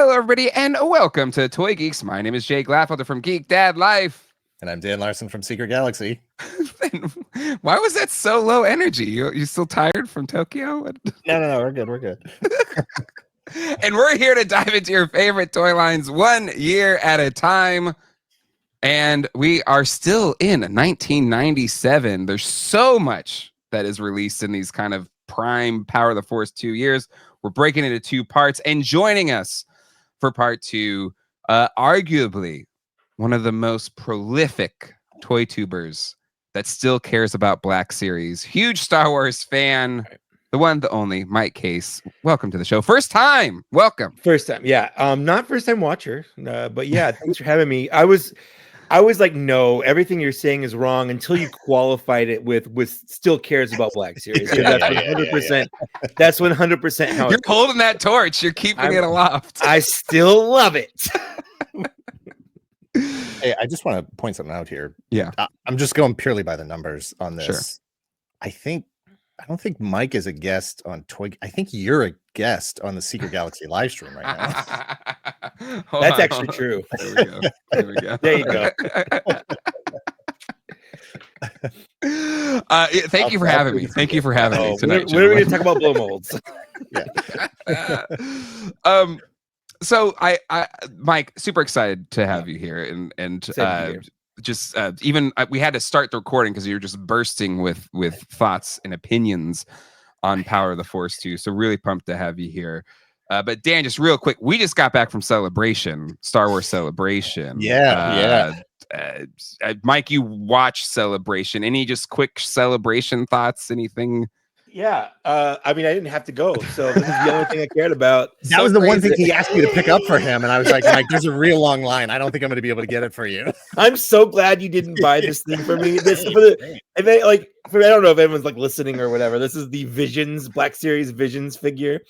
Hello, everybody, and welcome to Toy Geeks. My name is Jay Gladfelder from Geek Dad Life. And I'm Dan Larson from Secret Galaxy. Why was that so low energy? You still tired from Tokyo? No, we're good. And we're here to dive into your favorite toy lines 1 year at a time. And we are still in 1997. There's so much that is released in these kind of prime Power of the Force 2 years. We're breaking into 2 parts, and joining us for part 2, arguably one of the most prolific toy tubers that still cares about Black Series. Huge Star Wars fan, the one, the only, Mike Kaess. Welcome to the show. First time. Welcome. First time. Yeah. Not first time watcher, but yeah, thanks for having me. I was like, no, everything you're saying is wrong until you qualified it with still cares about Black Series. That's 100%. That's 100% how you're holding that torch. You're keeping it aloft. I still love it. Hey, I just want to point something out here. Yeah. I'm just going purely by the numbers on this. Sure. I don't think Mike is a guest on Toy. I think you're a guest on the Secret Galaxy live stream right now. That's actually true. There we go. There we go. There you go. Thank you for having me. Thank you for having me tonight. When are we going to talk about blow molds? So Mike, super excited to have you here, and just even we had to start the recording because you're just bursting with thoughts and opinions on Power of the Force 2. So really pumped to have you here. But Dan, just real quick, we just got back from Star Wars Celebration. Mike, you watched Celebration. Any just quick Celebration thoughts? Anything? Yeah, I mean, I didn't have to go, so this is the only thing I cared about. That was the one thing he asked me to pick up for him, and I was like, Mike, there's a real long line. I don't think I'm going to be able to get it for you. I'm so glad you didn't buy this thing for me. This for the, I don't know if everyone's like listening or whatever. This is the Visions Black Series Visions figure.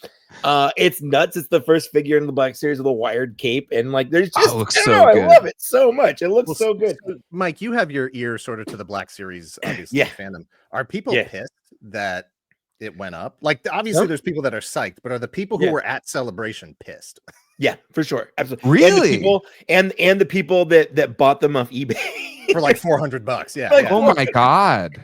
It's nuts. It's the first figure in the Black Series with a wired cape, and like, there's just I love it so much. It looks so good. Mike, you have your ear sort of to the Black Series, obviously, fandom. Are people pissed that it went up? Like, obviously there's people that are psyched, but are the people who were at Celebration pissed? Yeah, for sure. Absolutely. Really? And the people that bought them off eBay for like $400. Yeah. Like, oh my God.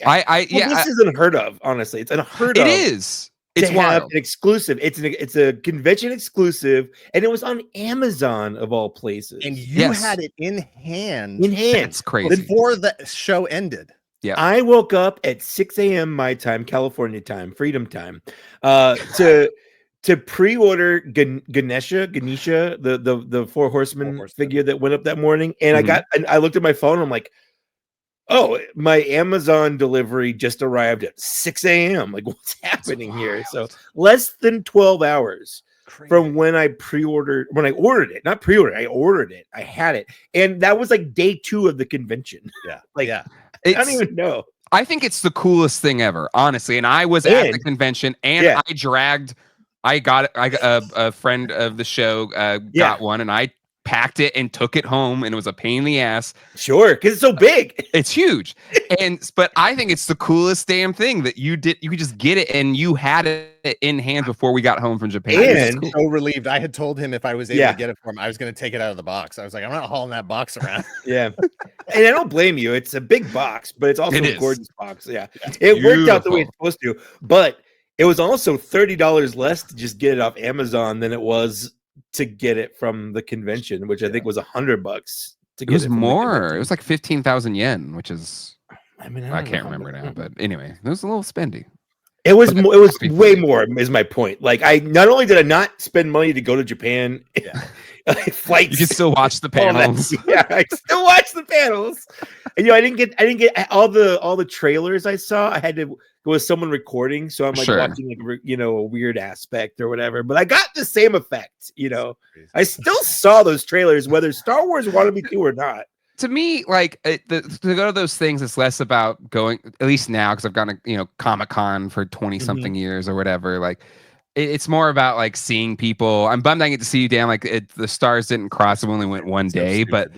This is unheard of, honestly. It's unheard of. It is. It's wild. An exclusive. It's a convention exclusive, and it was on Amazon of all places. And you had it in hand. That's crazy. Before the show ended. Yeah, I woke up at 6 a.m. my time, California time, Freedom time, to pre-order Ganesha, the Four Horsemen figure that went up that morning, and I looked at my phone. I'm like, oh, my Amazon delivery just arrived at 6 a.m. Like, what's happening here? So less than 12 hours. Crazy. From when I ordered it. I had it, and that was like day 2 of the convention. I don't even know. I think it's the coolest thing ever, honestly. And I was at the convention, and I got a friend of the show got one, and I packed it and took it home, and it was a pain in the ass. Sure, because it's so big. It's huge. But I think it's the coolest damn thing that you could just get it, and you had it in hand before we got home from Japan. And cool. So relieved. I had told him if I was able to get it for him, I was going to take it out of the box. I was like, I'm not hauling that box around. Yeah. And I don't blame you. It's a big box, but it's also a gorgeous box. Yeah. It worked out the way it's supposed to, but it was also $30 less to just get it off Amazon than it was to get it from the convention, which I think was $100 to get it. Was more. It was like 15,000 yen, which is, I can't remember now, but anyway, it was a little spendy. It was way more is my point. Like, I not only did I not spend money to go to Japan, flights. You can still watch the panels. I still watch the panels. And I didn't get all the trailers I saw. I had to go with someone recording, so I'm like watching like a weird aspect or whatever. But I got the same effect. I still saw those trailers, whether Star Wars wanted me to or not. To me, like to go to those things, it's less about going. At least now, because I've gone to Comic-Con for 20-something years or whatever. Like, it's more about like seeing people. I'm bummed I didn't get to see you, Dan. Like, the stars didn't cross. It only went one day, but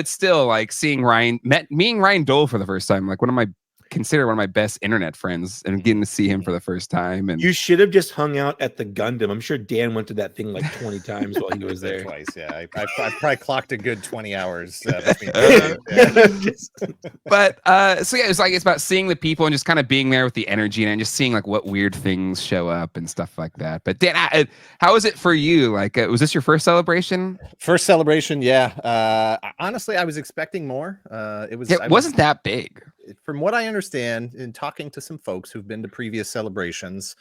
still, like seeing meeting Ryan Dole for the first time, like one of my consider one of my best internet friends, and getting to see him for the first time. And you should have just hung out at the Gundam. I'm sure Dan went to that thing like 20 times while he was there. Twice, yeah. I probably clocked a good 20 hours. Between But so yeah, it's about seeing the people and just kind of being there with the energy and just seeing like what weird things show up and stuff like that. But Dan, how was it for you? Like, was this your first celebration? First celebration, yeah. Honestly, I was expecting more. It wasn't that big. From what I understand, in talking to some folks who've been to previous celebrations,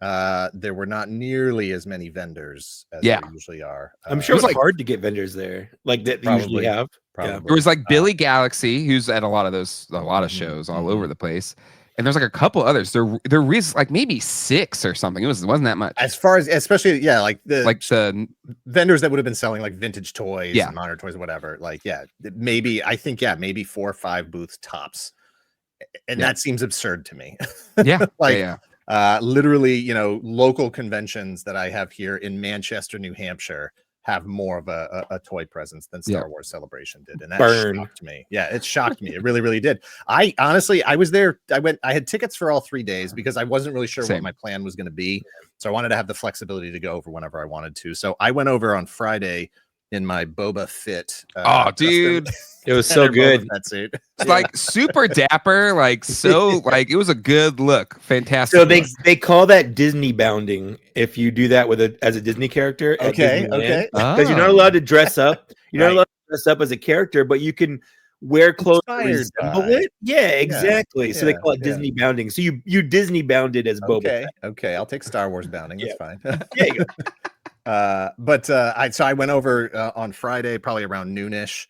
there were not nearly as many vendors as there usually are. I'm sure it was like hard to get vendors there, like that they usually have. Probably. There was like Billy Galaxy, who's at a lot of shows all over the place. And there's like a couple others. There was like maybe 6 or something. It wasn't that much. As far as, especially, like the vendors that would have been selling like vintage toys, and modern toys, whatever. Like, maybe 4 or 5 booths tops. And that seems absurd to me. Yeah. Literally, local conventions that I have here in Manchester, New Hampshire have more of a toy presence than Star Wars Celebration did. And that shocked me. Yeah, it shocked me. It really, really did. I was there. I had tickets for all 3 days because I wasn't really sure what my plan was going to be. So I wanted to have the flexibility to go over whenever I wanted to. So I went over on Friday in my Boba Fett. Dude. It was so good. That suit. It's like super dapper, like so like it was a good look. Fantastic. So they call that Disney bounding if you do that as a Disney character. Okay. Because you're not allowed to dress up. You're not allowed to dress up as a character, but you can wear clothes that resemble it. Yeah, exactly. Yeah, so they call it Disney bounding. So you Disney bounded as Boba. Okay, I'll take Star Wars bounding. That's fine. Yeah, you go. I went over on Friday, probably around noonish.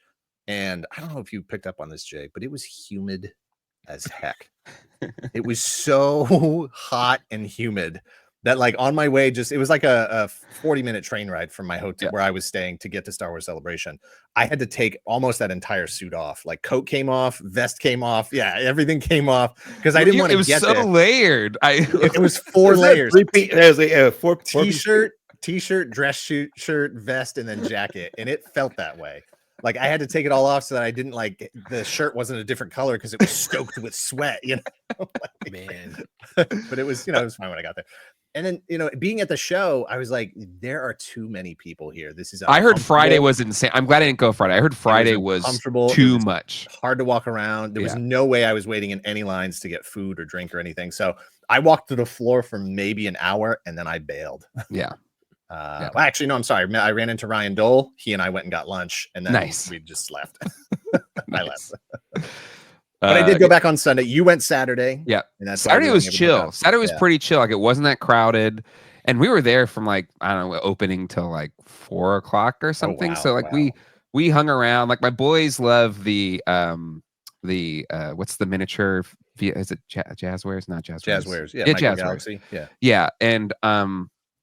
And I don't know if you picked up on this, Jay, but it was humid as heck. It was so hot and humid that, like, on my way, it was like a 40-minute train ride from my hotel where I was staying to get to Star Wars Celebration. I had to take almost that entire suit off. Like, coat came off, vest came off. Yeah, everything came off because I didn't want to get there. It was so layered. It was 4 layers. It was like 4 t-shirt, dress shirt, vest, and then jacket. And it felt that way. Like, I had to take it all off so that I didn't the shirt wasn't a different color because it was stoked with sweat, Man. But it was, it was fine when I got there. And then, being at the show, I was like, there are too many people here. This is I heard Friday was insane. I'm glad I didn't go Friday. I heard Friday was too much. Hard to walk around. There was no way I was waiting in any lines to get food or drink or anything. So I walked to the floor for maybe an hour and then I bailed. Yeah. Well, actually, no, I'm sorry. I ran into Ryan Dole. He and I went and got lunch, and then we just left. I left. But I did go back on Sunday. You went Saturday. Yeah. And Saturday was chill. Saturday was pretty chill. Like, it wasn't that crowded. And we were there from I don't know, opening till 4 o'clock or something. So we hung around. Like, my boys love the what's the miniature? Is it Jazzwares? Not Jazzwares. Jazzwares. Yeah. Jazzwares. Galaxy. Yeah. Yeah.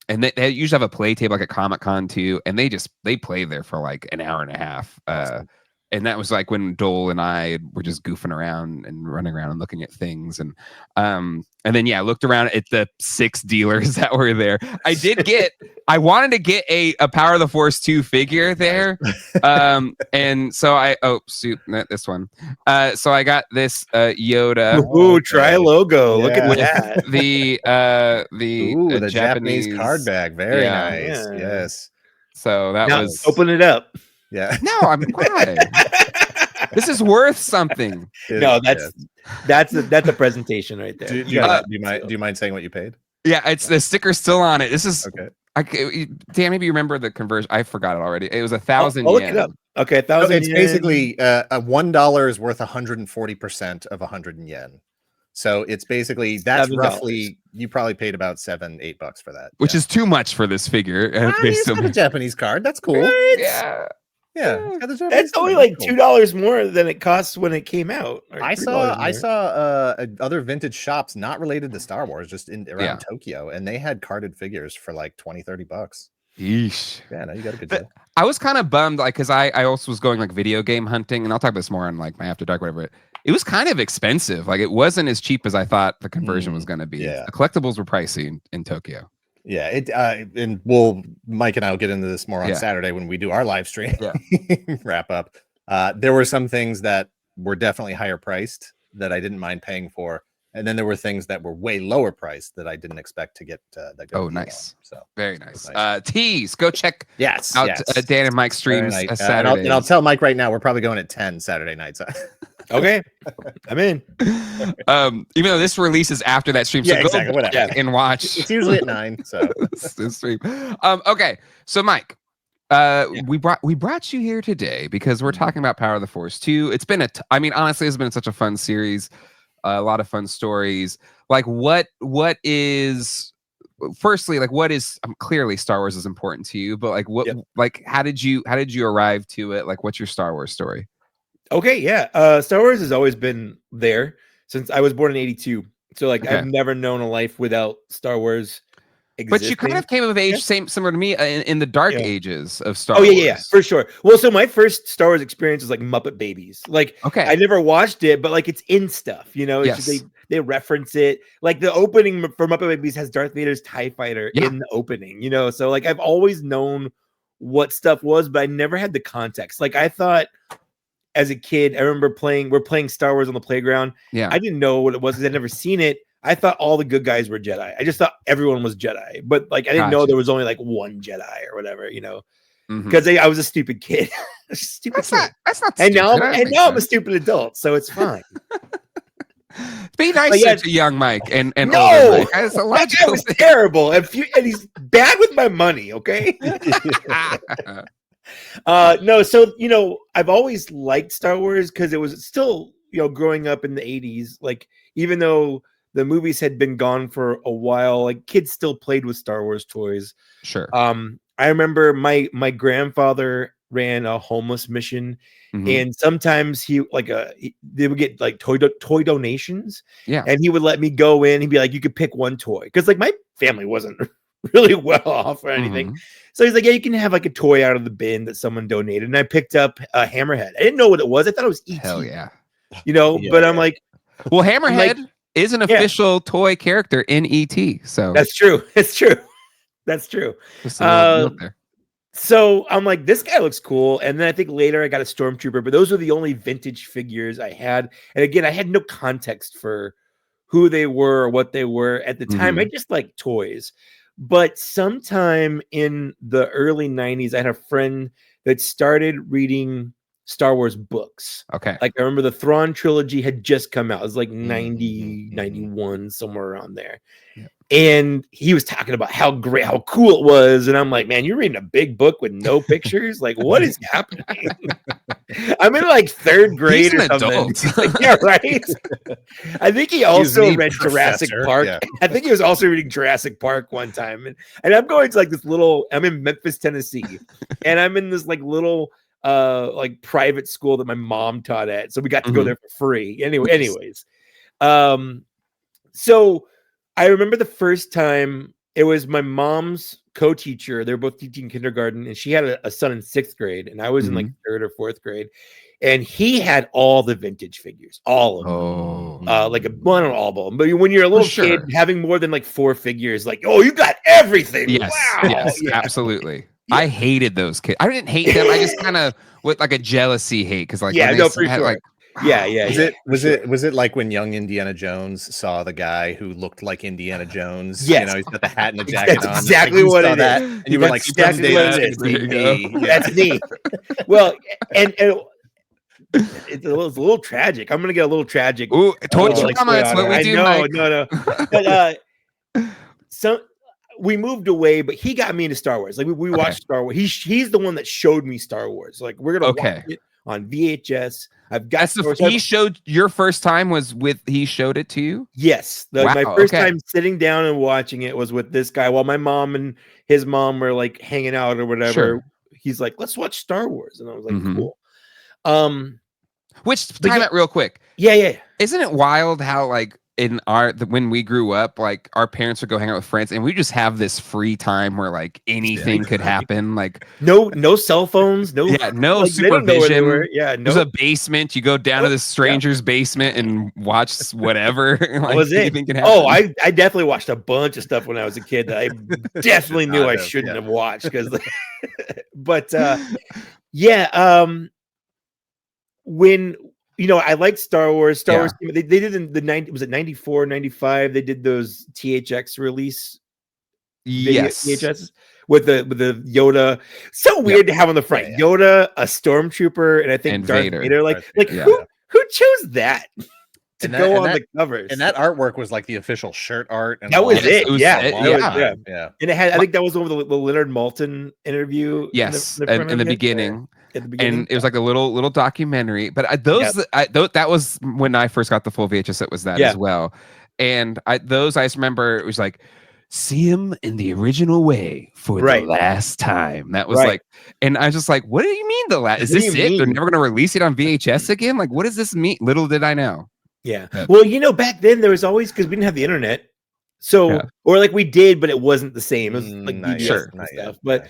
And they usually have a play table like at Comic-Con too, and they play there for an hour and a half. Awesome. And that was when Dole and I were just goofing around and running around and looking at things. And then I looked around at the 6 dealers that were there. I wanted to get a Power of the Force 2 figure there. And so this one. So I got this Yoda. Ooh, try logo. Look at that. The Japanese card bag. Very nice. Yeah. Yes. So that was open it up. Yeah. No, I'm glad. This is worth something. No, that's a presentation right there. Do you mind saying what you paid? Yeah, it's the sticker's still on it. This is okay. Dan, maybe you remember the conversion. I forgot it already. It was 1,000 yen. Look it up. Okay, 1,000. It's basically $1 is worth 140% of 100 yen. So it's basically that's $7. Roughly you probably paid about $7-8 for that, which is too much for this figure. It's got a Japanese card. That's cool. Yeah. Yeah, that's only $2 more than it costs when it came out. I saw other vintage shops not related to Star Wars, just around Tokyo, and they had carded figures for $20-30. Yeesh. Yeah, no, you got a good deal. I was kind of bummed, because I also was going video game hunting, and I'll talk about this more on my After Dark, whatever. It was kind of expensive. It wasn't as cheap as I thought the conversion was going to be. Yeah. The collectibles were pricey in Tokyo. Yeah, and Mike and I will get into this more on Saturday when we do our live stream wrap up. There were some things that were definitely higher priced, that I didn't mind paying for. And then there were things that were way lower priced that I didn't expect to get. That Oh, nice. So very nice. Tease, go check yes out Dan and Mike streams Saturdays. And I'll tell Mike right now, we're probably going at 10 Saturday nights. Okay, I'm in. Even though this releases after that stream, so Yeah, go exactly, whatever. back and watch. It's usually at 9. So the stream. Okay, so Mike, we brought you here today because we're talking about Power of the Force 2. It's been I mean, honestly, it's been such a fun series. A lot of fun stories. Like what is firstly, like what is clearly Star Wars is important to you, but like what like how did you arrive to it? Like what's your Star Wars story? Okay, yeah. Star Wars has always been there since I was born in 82. So like I've never known a life without Star Wars existing. But you kind of came of age similar to me in the dark ages of Star Wars. Yeah, for sure. Well, so my first Star Wars experience was like Muppet Babies. Like I never watched it, but like it's in stuff, you know. It's just, they reference it. Like the opening for Muppet Babies has Darth Vader's TIE fighter in the opening, you know. So like I've always known what stuff was, but I never had the context. Like I thought as a kid, I remember we're playing Star Wars on the playground. Yeah. I didn't know what it was because I'd never seen it. I thought all the good guys were Jedi. I just thought everyone was Jedi, but like I didn't know there was only like one Jedi or whatever, you know, because I was a stupid kid. That's not stupid. And now I'm a stupid adult, so it's fine. Be nice to young Mike and no, older Mike. That's a that guy was terrible, and he's bad with my money. Okay. No, so you know, I've always liked Star Wars because it was still, you know, growing up in the 80s, like even though the movies had been gone for a while, like kids still played with Star Wars toys. Sure. I remember my grandfather ran a homeless mission, and sometimes they would get like toy donations. Yeah. And he would let me go in. He'd be like, you could pick one toy. Because like my family wasn't really well off or anything. So he's like, yeah, you can have like a toy out of the bin that someone donated. And I picked up a Hammerhead. I didn't know what it was. I thought it was E.T. Hell yeah. You know, but I'm like, well, Hammerhead is an official toy character in E.T. So that's true. It's true. That's true. So I'm like, this guy looks cool. And then I think later I got a Stormtrooper, but those are the only vintage figures I had. And again, I had no context for who they were or what they were at the time. I just like toys. But sometime in the early 90s, I had a friend that started reading Star Wars books. Okay. Like I remember the Thrawn trilogy had just come out. It was like 90, 91, somewhere around there. Yeah. And he was talking about how cool it was. And I'm like, man, you're reading a big book with no pictures? Like, what is happening? I'm in like third grade or something. Like, yeah, right. I think he also read Jurassic Park. Yeah. I think he was also reading Jurassic Park one time. And I'm going to like this I'm in Memphis, Tennessee. And I'm in this like little like private school that my mom taught at. So we got to go there for free. Anyways. So I remember the first time it was my mom's co-teacher. They were both teaching kindergarten, and she had a son in 6th grade, and I was in like 3rd or 4th grade. And he had all the vintage figures, all of them. Not all of them, but when you're a little kid, having more than like 4 figures, like, oh, you got everything. Yes, wow. Yes, absolutely. Yeah. I hated those kids. I didn't hate them. I just kind of with like a jealousy hate because like for sure. Like, Was it like when young Indiana Jones saw the guy who looked like Indiana Jones? Yes. You know, he's got the hat and the jacket on. Exactly what it is. And you were like, someday that's me. That's me. Well, and it's a little tragic. I'm gonna get a little tragic. Ooh, told you, that's what we do. No. But so we moved away, but he got me into Star Wars. Like we watched Star Wars. He's the one that showed me Star Wars. Like we're gonna watch it on VHS. I've got he showed your first time was with he showed it to you? Yes. My first time sitting down and watching it was with this guy while my mom and his mom were like hanging out or whatever. Sure. He's like, let's watch Star Wars. And I was like, cool. Which time out real quick. Yeah. Isn't it wild how like in when we grew up, like our parents would go hang out with friends and we just have this free time where like anything could happen. Like no cell phones, no like, supervision. There's no. a basement. You go down to the stranger's basement and watch whatever. Like, was it? Can happen. Oh, I definitely watched a bunch of stuff when I was a kid that I definitely knew I shouldn't have watched because when I like Star Wars. Star Wars. They did in the 90. Was it 94, 95? They did those THX release. Yes. VHS with the Yoda. So weird to have on the front. Yeah. Yoda, a stormtrooper, and I think Darth Vader. Like who chose that to go on the covers? And that artwork was like the official shirt art. And that was it. Yeah. And it had, I think that was over the Leonard Maltin interview. Yes, in the beginning. And it was like a little documentary. But that was when I first got the full VHS. It was that as well. And I just remember it was like, see him in the original way for the last time. That was like, and I was just like, what do you mean the last? Is this it? They're never going to release it on VHS again? Like, what does this mean? Little did I know. Yeah. Well, back then there was always, because we didn't have the internet. So, or like we did, but it wasn't the same. It was like DVS and stuff. But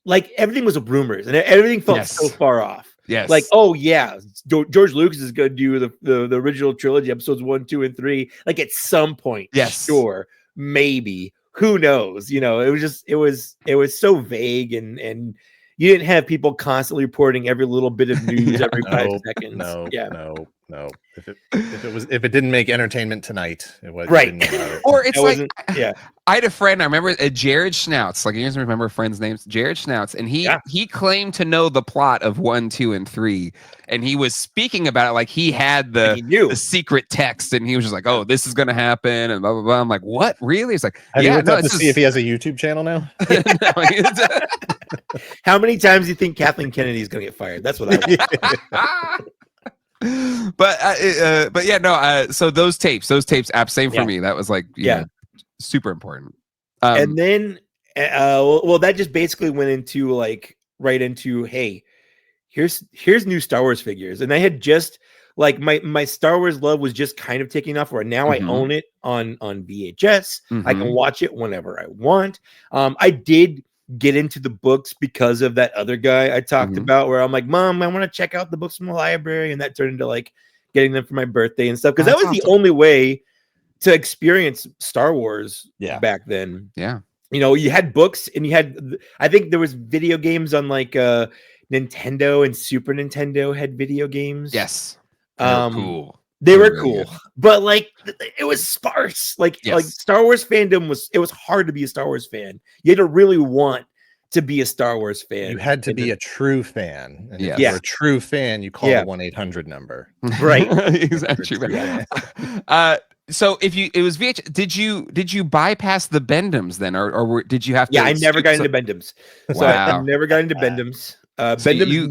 like everything was rumors and everything felt so far off. Yes. Like, oh yeah, George Lucas is going to do the original trilogy, episodes 1, 2, and 3. Like at some point, sure, maybe. Who knows? It was so vague, and you didn't have people constantly reporting every little bit of news every 5 seconds. No. If it didn't make Entertainment Tonight, it was right. Or it's like, I had a friend. I remember Jared Schnauts. Like, you guys remember friends' names? Jared Schnauts, and he claimed to know the plot of 1, 2, and 3, and he was speaking about it like he had the secret text, and he was just like, "Oh, this is gonna happen," and blah blah blah. I'm like, "What? Really?" It's like, have you looked up to see if he has a YouTube channel now? How many times do you think Kathleen Kennedy is gonna get fired? That's what I want. But yeah, no. So those tapes, same for me. That was like, super important. And then, that just basically went into right into, hey, here's new Star Wars figures, and I had just like my Star Wars love was just kind of taking off. Where now I own it on VHS. I can watch it whenever I want. I did get into the books because of that other guy I talked about, where I'm like, Mom, I want to check out the books from the library, and that turned into like getting them for my birthday and stuff, because that was the only way to experience Star Wars back then. You had books, and you had, I think there was video games on like Nintendo and Super Nintendo had video games. Cool. They were cool, but like it was sparse. Like Star Wars fandom was hard to be a Star Wars fan. You had to really want to be a Star Wars fan. You had to be a true fan. And if you're a true fan, you call the 1-800 number. Right. Exactly. So it was VH, did you bypass the Bendums then, or did you have to? Yeah, I never got into Bendums. So I never got into Bendums. Bendums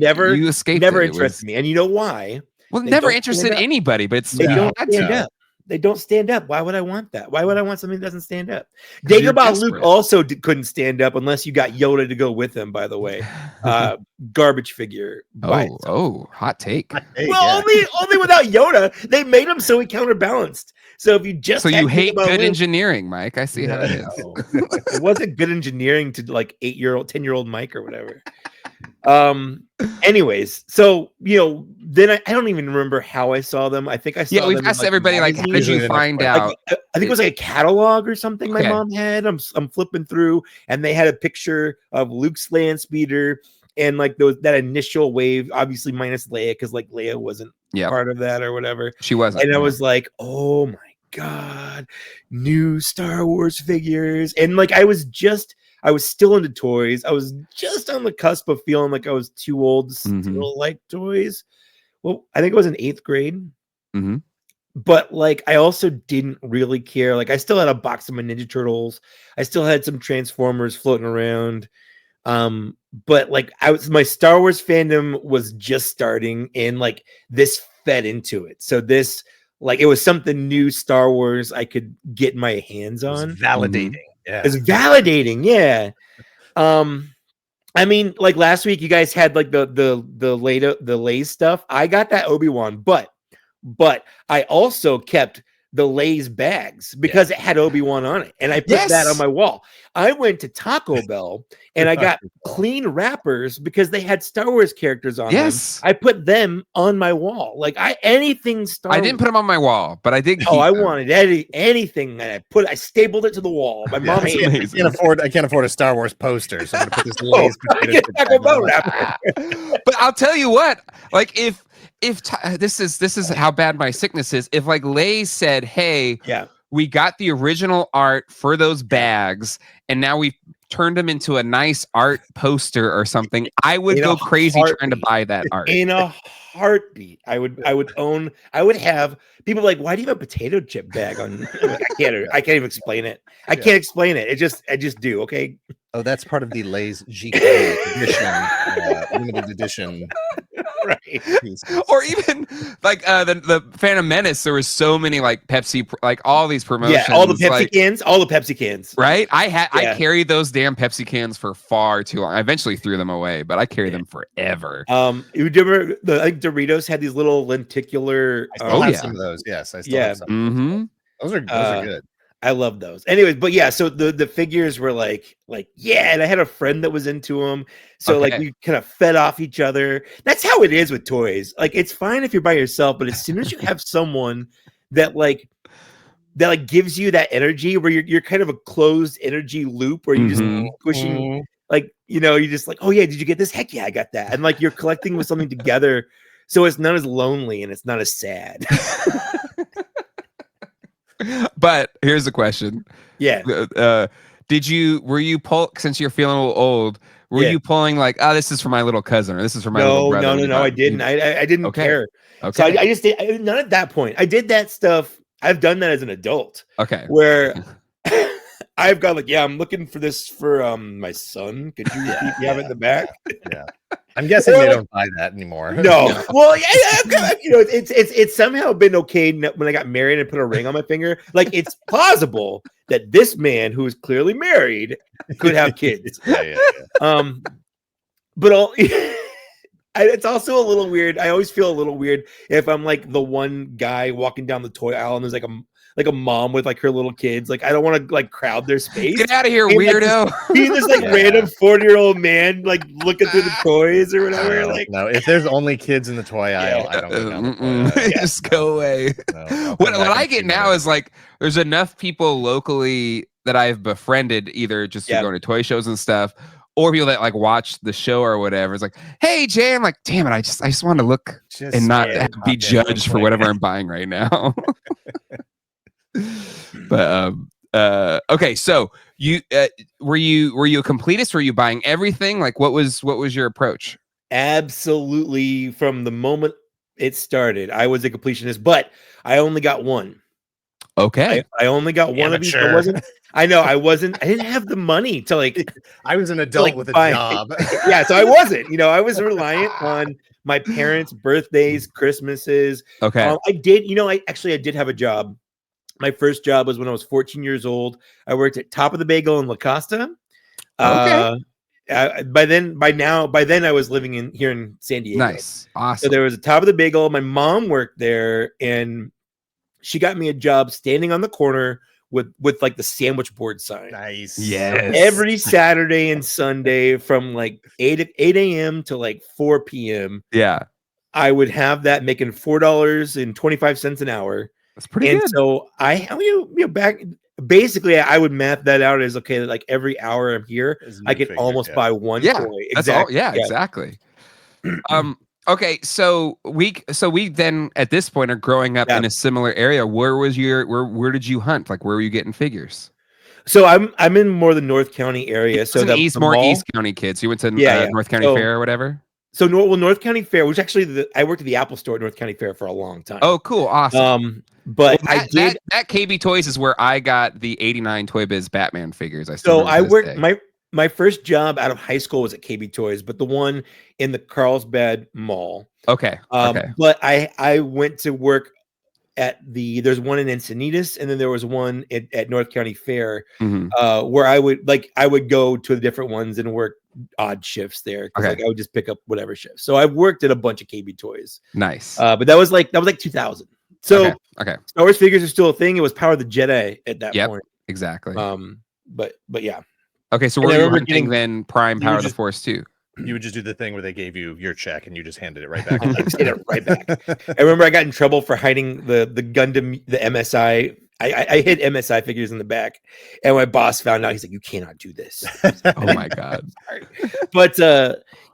never interested me, and you know why? Well, never interested anybody, but they don't stand up. They don't stand up. Why would I want that? Why would I want something that doesn't stand up? Dagobah Luke also couldn't stand up unless you got Yoda to go with him, by the way. Garbage figure. Hot take. Well, only without Yoda. They made him so he counterbalanced. So if you just you hate good engineering, Mike. I see how it is. It wasn't good engineering to like 10-year-old Mike or whatever. Anyways, so then I don't even remember how I saw them. I think I saw them. We've asked everybody like, how did you find out? I think it was like a catalog or something my mom had. I'm flipping through, and they had a picture of Luke's land speeder and like that initial wave, obviously minus Leia, because like Leia wasn't part of that or whatever. She wasn't. And I was like, oh my God, new Star Wars figures. And like I was still into toys. I was just on the cusp of feeling like I was too old to still like toys. Well, I think I was in 8th grade. But like I also didn't really care. Like I still had a box of my Ninja Turtles. I still had some Transformers floating around. But like my Star Wars fandom was just starting, and like this fed into it. So this, like, it was something new Star Wars I could get my hands on. It was validating. Yeah. It's validating. Yeah. I mean, like last week you guys had like the Lay's stuff. I got that Obi-Wan, but I also kept the Lay's bags because it had Obi-Wan on it, and I put that on my wall. I went to Taco Bell and I got clean wrappers because they had Star Wars characters on them. I put them on my wall. Like anything Star Wars. I didn't put them on my wall, but I did. I wanted anything, and I stapled it to the wall. My mom I can't afford a Star Wars poster, so I'm gonna put this Lay's Taco Bell wrapper. But I'll tell you what, like if this is how bad my sickness is. If like Lay said, "Hey, Yeah. we got the original art for those bags, and now we've turned them into a nice art poster or something," I would go crazy trying to buy that art. In a heartbeat. I would have people like, why do you have a potato chip bag on? Like, I can't even explain it. I can't explain it. I just do. Okay. Oh, that's part of the Lay's Geek edition, limited edition. Right. Or even like the Phantom Menace, there was so many like Pepsi, like all these promotions. Yeah, all the Pepsi cans. Right? I carried those damn Pepsi cans for far too long. I eventually threw them away, but I carried them forever. You remember like Doritos had these little lenticular. I still have some of those. Yes, I still have some. Mm-hmm. Those are good. I love those. Anyways, but yeah, so the figures were like yeah, and I had a friend that was into them. So like we kind of fed off each other. That's how it is with toys. Like it's fine if you're by yourself, but as soon as you have someone that gives you that energy where you're kind of a closed energy loop where you're just pushing like, you're just like, oh yeah, did you get this? Heck yeah, I got that. And like you're collecting with something together. So it's not as lonely and it's not as sad. But here's the question. Yeah. Were you since you're feeling a little old, were you pulling like, oh, this is for my little cousin or this is for my little brother? No, I didn't. I didn't care. Okay. So I just did not at that point. I did that stuff. I've done that as an adult. Okay. Where I've got like, I'm looking for this for my son. Could you have it in the back? Yeah. I'm guessing they don't buy that anymore. No. Well, it's somehow been okay when I got married and put a ring on my finger. Like it's plausible that this man who is clearly married could have kids. But it's also a little weird. I always feel a little weird if I'm like the one guy walking down the toy aisle and there's like a mom with like her little kids. Like I don't want to like crowd their space. Get out of here, weirdo. Being this like random 40-year-old man like looking through the toys or whatever. Like no, if there's only kids in the toy aisle, I don't go down the toy aisle. Just go away. No, what I get now is like there's enough people locally that I've befriended either just to go to toy shows and stuff, or people that like watch the show or whatever. It's like, hey Jay, I'm like, damn it, I just want to look and not be judged for whatever I'm buying right now. But okay, so you were you a completist? Were you buying everything? Like what was your approach? Absolutely, from the moment it started, I was a completionist, but I only got one. Okay, I only got one of these. I didn't have the money to like. I was an adult with a job. Yeah, so I wasn't. I was reliant on my parents' birthdays, Christmases. Okay, I did. I did have a job. My first job was when I was 14 years old. I worked at Top of the Bagel in La Costa. Okay. By then I was living here in San Diego. Nice. Awesome. So there was a Top of the Bagel. My mom worked there and she got me a job standing on the corner with like the sandwich board sign. Nice. Yes. Every Saturday and Sunday from like 8 a.m. to like 4 p.m. Yeah. I would have that making $4.25 an hour. That's pretty good. So basically I would math that out as okay, like every hour I'm here, I can almost buy one toy. That's all. Yeah, exactly. Okay, so we then at this point are growing up in a similar area. Where did you hunt? Like where were you getting figures? So I'm in more the North County area. So the East County kids. You went to North County Fair or whatever. So North County Fair, which actually I worked at the Apple Store at North County Fair for a long time. Oh, cool, awesome. But I did that KB Toys is where I got the '89 Toy Biz Batman figures. I worked my first job out of high school was at KB Toys, but the one in the Carlsbad Mall. Okay. But I went to work at there's one in Encinitas, and then there was one at North County Fair, where I would go to the different ones and work odd shifts there. Like I would just pick up whatever shift. So I worked at a bunch of KB Toys. Nice. But that was like 2000. So Star Wars figures are still a thing. It was Power of the Jedi at that point. Exactly. But yeah. Okay, so were you hunting then Prime Power of the Force too? You would just do the thing where they gave you your check and you just handed it right back. I remember I got in trouble for hiding the Gundam, the MSI I hid MSI figures in the back, and my boss found out. He's like, "You cannot do this." Oh my god. But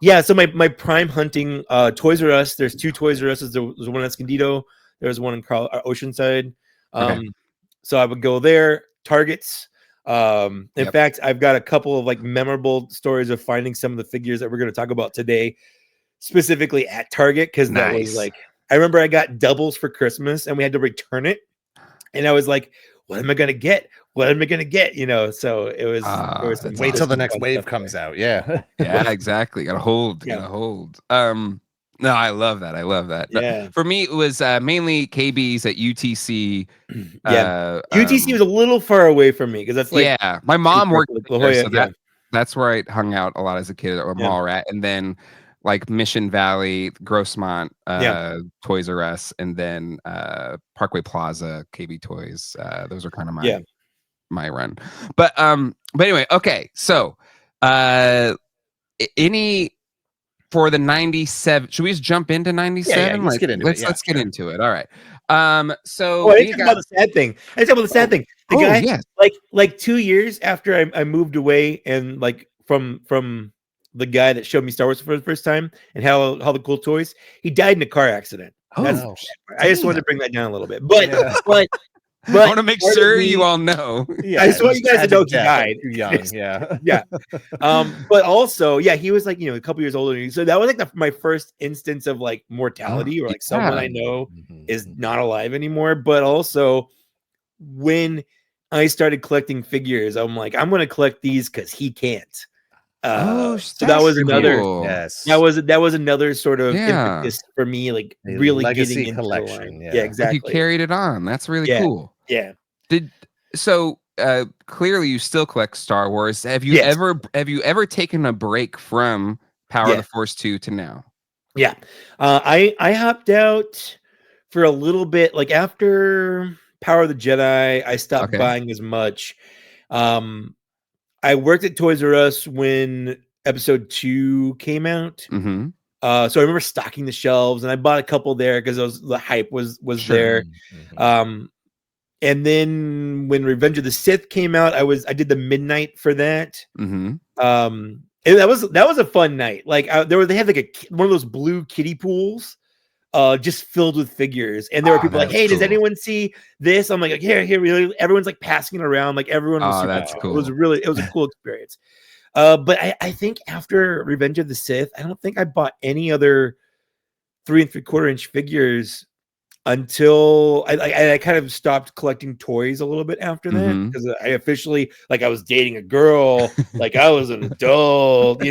yeah, so my prime hunting Toys R Us. There's 2 Toys R Us. There's one at Escondido. There's one in Oceanside. Okay. So I would go there. Targets. In Yep. fact, I've got a couple of like memorable stories of finding some of the figures that we're going to talk about today, specifically at Target, because that was Nice. like, I remember I got doubles for Christmas and we had to return it, and I was like, what am I going to get? What am I going to get? You know, so it was. There was some that's Wait till the fun next stuff wave there. comes out. Yeah. Yeah, exactly. Gotta hold. Yeah. Gotta hold. No, I love that. I love that. Yeah. For me, it was mainly KBs at UTC. Yeah. UTC was a little far away from me because that's like, yeah, my mom worked La there, Jolla, so yeah. that's where I hung out a lot as a kid, or Yeah. mall rat, and then like Mission Valley, Grossmont, Toys R Us, and then Parkway Plaza, KB Toys. Those are kind of my run. But anyway, okay. So any for the 97, should we just jump into 97? let's get into it. Let's get into it. All right. So Oh, I didn't talk about the sad thing. I didn't talk about the sad thing. The guy, yes. like 2 years after I moved away and like from the guy that showed me Star Wars for the first time and how the cool toys, he died in a car accident. Oh, I just wanted to bring that down a little bit, but I want to make sure you all know. Yeah, I just want you guys to know he died. Too young. Yeah. Yeah. But also, yeah, he was like, a couple years older than me. So that was like my first instance of like mortality, or like someone I know is not alive anymore. But also, when I started collecting figures, I'm like, I'm going to collect these because he can't. So that was another. Cool. Yes. That was another sort of impetus for me, like A really legacy getting into collection. the line. Yeah. Yeah, exactly. Like you carried it on. That's really cool. Yeah. Clearly you still collect Star Wars. Have you ever taken a break from Power of the Force 2 to now? Yeah. I hopped out for a little bit, like after Power of the Jedi. I stopped buying as much. I worked at Toys R Us when Episode 2 came out. Mm-hmm. So I remember stocking the shelves, and I bought a couple there because the hype was there. Mm-hmm. And then when Revenge of the Sith came out, I did the midnight for that. Mm-hmm. And that was a fun night. Like they had like one of those blue kiddie pools, just filled with figures. And there were people like, "Hey, does anyone see this?" I'm like, "Here, really." Everyone's like passing it around. Like everyone was super that's cool. It was a cool experience. But I think after Revenge of the Sith, I don't think I bought any other 3 3/4 inch figures until I kind of stopped collecting toys a little bit after that, because I officially, like, I was dating a girl, like I was an adult,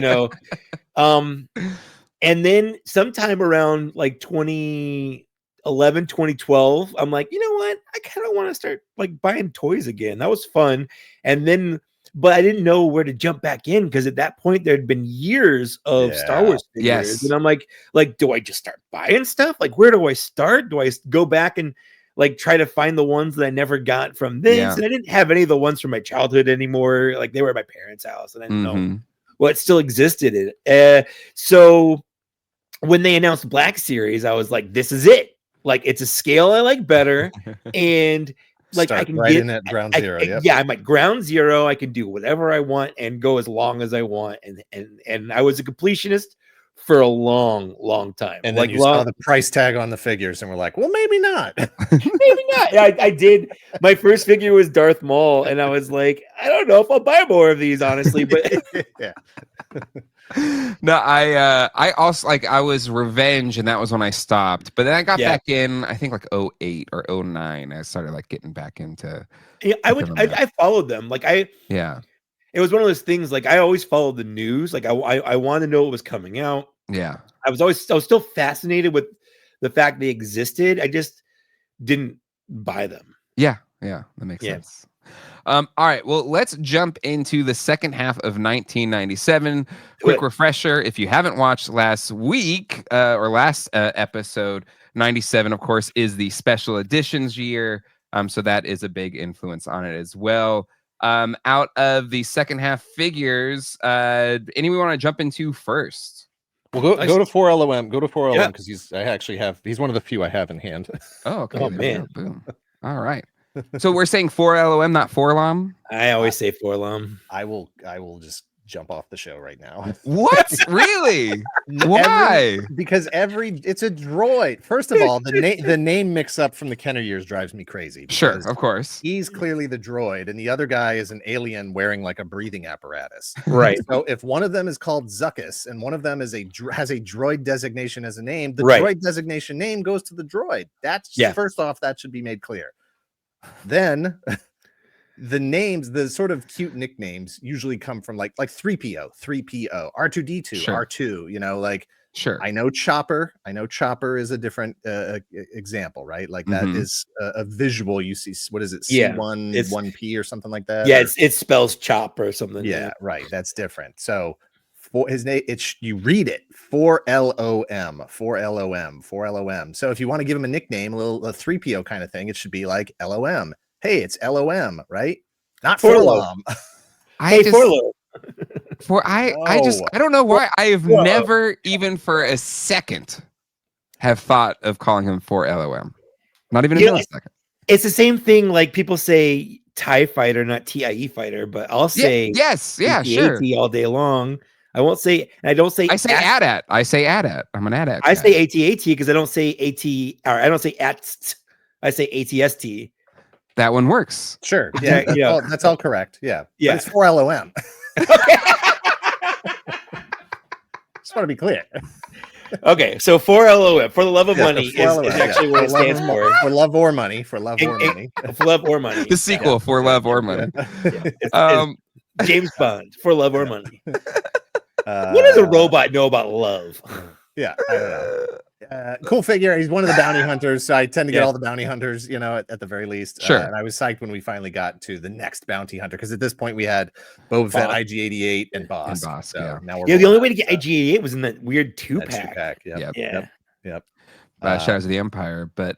and then sometime around like 2011, 2012, I'm like, you know what? I kind of want to start like buying toys again. That was fun. And then, but I didn't know where to jump back in, because at that point there had been years of Star Wars figures. Yes. And I'm like, do I just start buying stuff? Like, where do I start? Do I go back and like try to find the ones that I never got from this? Yeah. And I didn't have any of the ones from my childhood anymore. Like, they were at my parents' house, and I didn't know what still existed. So when they announced Black Series, I was like, this is it. Like, it's a scale I like better. And like, I can get in at ground zero. I'm at ground zero. I can do whatever I want and go as long as I want. And I was a completionist for a long time. And like, then you saw the price tag on the figures and we're like, well, maybe not. Maybe not. I did. My first figure was Darth Maul, and I was like, I don't know if I'll buy more of these, honestly. But yeah. No, I also, like, I was Revenge, and that was when I stopped. But then I got back in, I think like 08 or 09. I started like getting back into. Yeah, I followed them. Like, it was one of those things. Like, I always followed the news. Like, I wanted to know what was coming out. Yeah, I was still fascinated with the fact they existed. I just didn't buy them. Yeah, that makes sense. All right, well, let's jump into the second half of 1997. Quick refresher, if you haven't watched last week or last episode, 97, of course, is the special editions year. So that is a big influence on it as well. Out of the second half figures, anyone want to jump into first? Well, go to 4LOM. Go to 4LOM because he's one of the few I have in hand. Oh, okay. Oh, man. Boom. All right. So we're saying 4LOM, not 4LOM? I always say Forlom. I will just jump off the show right now. What? Really? Why? Because it's a droid. First of all, the name mix up from the Kenner years drives me crazy. Sure, because of course. he's clearly the droid, and the other guy is an alien wearing like a breathing apparatus. Right. So if one of them is called Zuckus and one of them has a droid designation as a name, the Right. droid designation name goes to the droid. That's first off, that should be made clear. Then the names, the sort of cute nicknames usually come from like 3PO, R2D2, Sure. R2, you know, like Sure. I know Chopper is a different example, right? Like that is a visual. You see, what is it? C1, 1P or something like that. Yeah, it spells chop or something. Yeah, right. That's different. So for his name, you read it 4LOM. So if you want to give him a nickname, a 3PO kind of thing, it should be like LOM. Hey, it's LOM, right? Not Forlom. I don't know why I have never even for a second have thought of calling him 4LOM. Not even a millisecond. It's the same thing. Like people say TIE fighter, not TIE fighter, but I'll say sure all day long. I won't say, and I don't say. I say AT-AT. I say AT-AT. I'm an AT-AT. I say AT-AT because I don't say AT, or I don't say AT. I say ATST. That one works. Sure. Yeah. That's all correct. Yeah. Yeah. But it's 4LOM. Just want to be clear. Okay, so 4LOM, for the love of money, is actually what it stands for. For love or money. For love or money. For love or money. The sequel, For Love or Money. It's James Bond, For Love or Money. What does a robot know about love? Yeah, I don't know. Cool figure. He's one of the bounty hunters, so I tend to get all the bounty hunters, you know, at the very least. Sure. And I was psyched when we finally got to the next bounty hunter, because at this point we had Boba Fett, IG-88, and Boss. So now we're the only way to get IG-88 was in that weird two-pack. Yep. Shadows of the Empire, but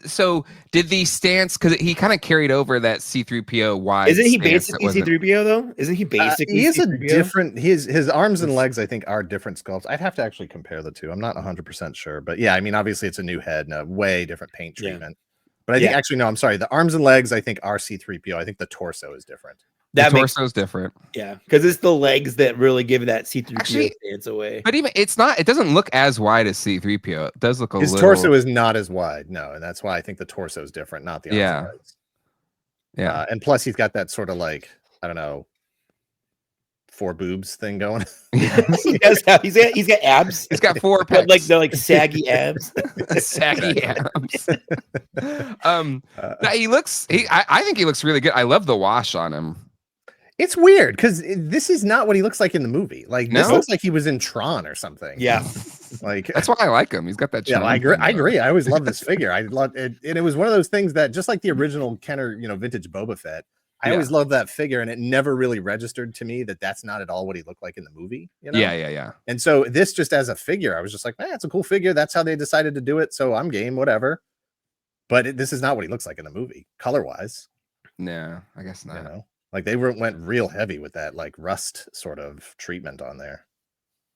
so did the stance, because he kind of carried over that C-3PO wide. Isn't he basically C-3PO though? Isn't he basically? He is C-3PO? a different. His arms and legs, I think, are different sculpts. I'd have to actually compare the two. I'm not 100% sure, but yeah, I mean, obviously, it's a new head and a way different paint treatment. But I think actually, no, I'm sorry. The arms and legs, I think, are C-3PO. I think the torso is different. The torso is different. Yeah, because it's the legs that really give that C-3PO stance away. But even it doesn't look as wide as C-3PO. It does look a little. His torso is not as wide, no, and that's why I think the torso is different, not the arms and legs. Yeah. And plus, he's got that sort of like, I don't know, 4 boobs thing going. He's got abs. He's got 4 pecs. Like the saggy abs. Saggy abs. I think he looks really good. I love the wash on him. It's weird because this is not what he looks like in the movie. Like this looks like he was in Tron or something. Yeah, like that's why I like him. He's got that. Yeah, I agree. I always love this figure. I love it, and it was one of those things that just like the original Kenner, vintage Boba Fett. I always loved that figure, and it never really registered to me that that's not at all what he looked like in the movie. Yeah. And so this just as a figure, I was just like, it's a cool figure. That's how they decided to do it. So I'm game, whatever. But this is not what he looks like in the movie, color wise. No, I guess not. Like they went real heavy with that like rust sort of treatment on there.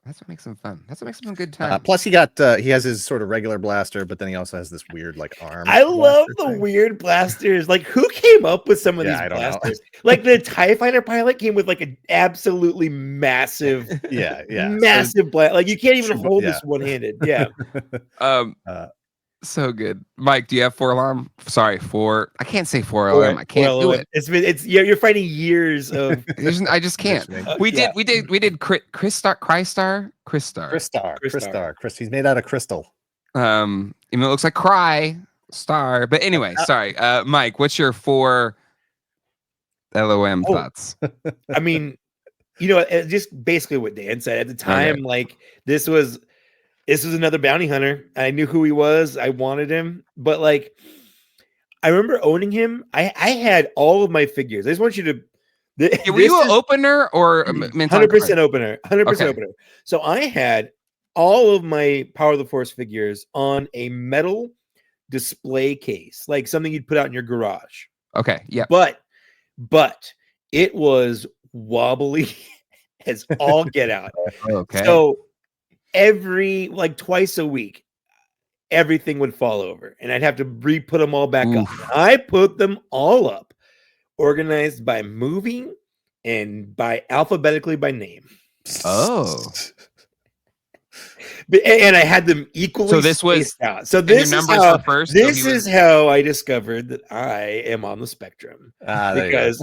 That's what makes him fun. That's what makes him a good time. Plus he has his sort of regular blaster, but then he also has this weird like arm. I love the weird blasters. Like who came up with some of these blasters? Like the TIE fighter pilot came with like an absolutely massive, massive blast. Like you can't even hold this one-handed. Yeah. So good. Mike, do you have 4LOM? Sorry, I can't say 4LM. I can't do it. It's you're fighting years of I just can't. We did Crystar. He's made out of crystal. Even though it looks like Star. But anyway, sorry. Mike, what's your 4LOM thoughts? I mean, just basically what Dan said at the time, like this was another bounty hunter. I knew who he was. I wanted him. But like, I remember owning him. I had all of my figures. I just want you to. Were you an opener or 100% opener? 100% opener. So I had all of my Power of the Force figures on a metal display case, like something you'd put out in your garage. Okay. Yeah. But it was wobbly as all get out. Okay. So every twice a week everything would fall over, and I'd have to re-put them all back up. Oof. I put them all up, organized by movie and by alphabetically by name. Oh. And I had them equally. So this was spaced out. So this your is numbers how, were first. this is how I discovered that I am on the spectrum, because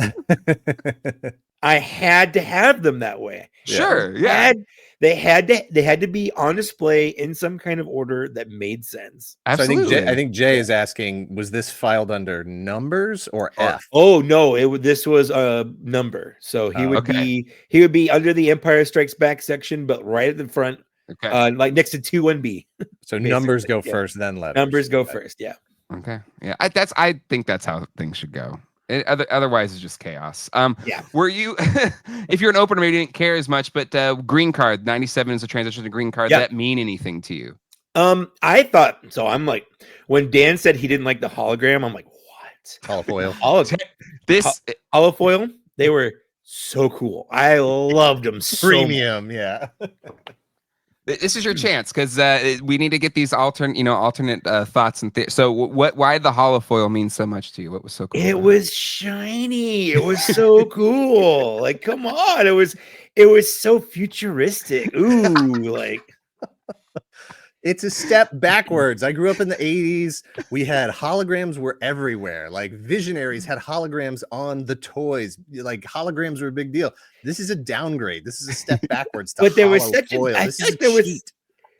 I had to have them that way. Sure. Yeah. They had to be on display in some kind of order that made sense. Absolutely. So I think Jay is asking, was this filed under numbers or F? Oh no, this was a number. So he would be under the Empire Strikes Back section, but right at the front, like next to 2-1B. So numbers go first, then letters. Numbers go first, yeah. Okay. Yeah. I think that's how things should go. Otherwise, it's just chaos. Were you, if you're an opener, maybe you didn't care as much, but green card 97 is a transition to green card. Did that mean anything to you? I thought so. I'm like, when Dan said he didn't like the hologram, I'm like, what? Holofoil. Holofoil. They were so cool. I loved them. Premium, yeah. This is your chance, because we need to get these alternate thoughts and so why did the holofoil mean so much to you? What was so cool? It was shiny. It was so cool. Like, come on. It was so futuristic. Ooh, like it's a step backwards. I grew up in the 80s. We had holograms were everywhere. Like visionaries had holograms on the toys. Like holograms were a big deal. This is a downgrade. This is a step backwards. But there was such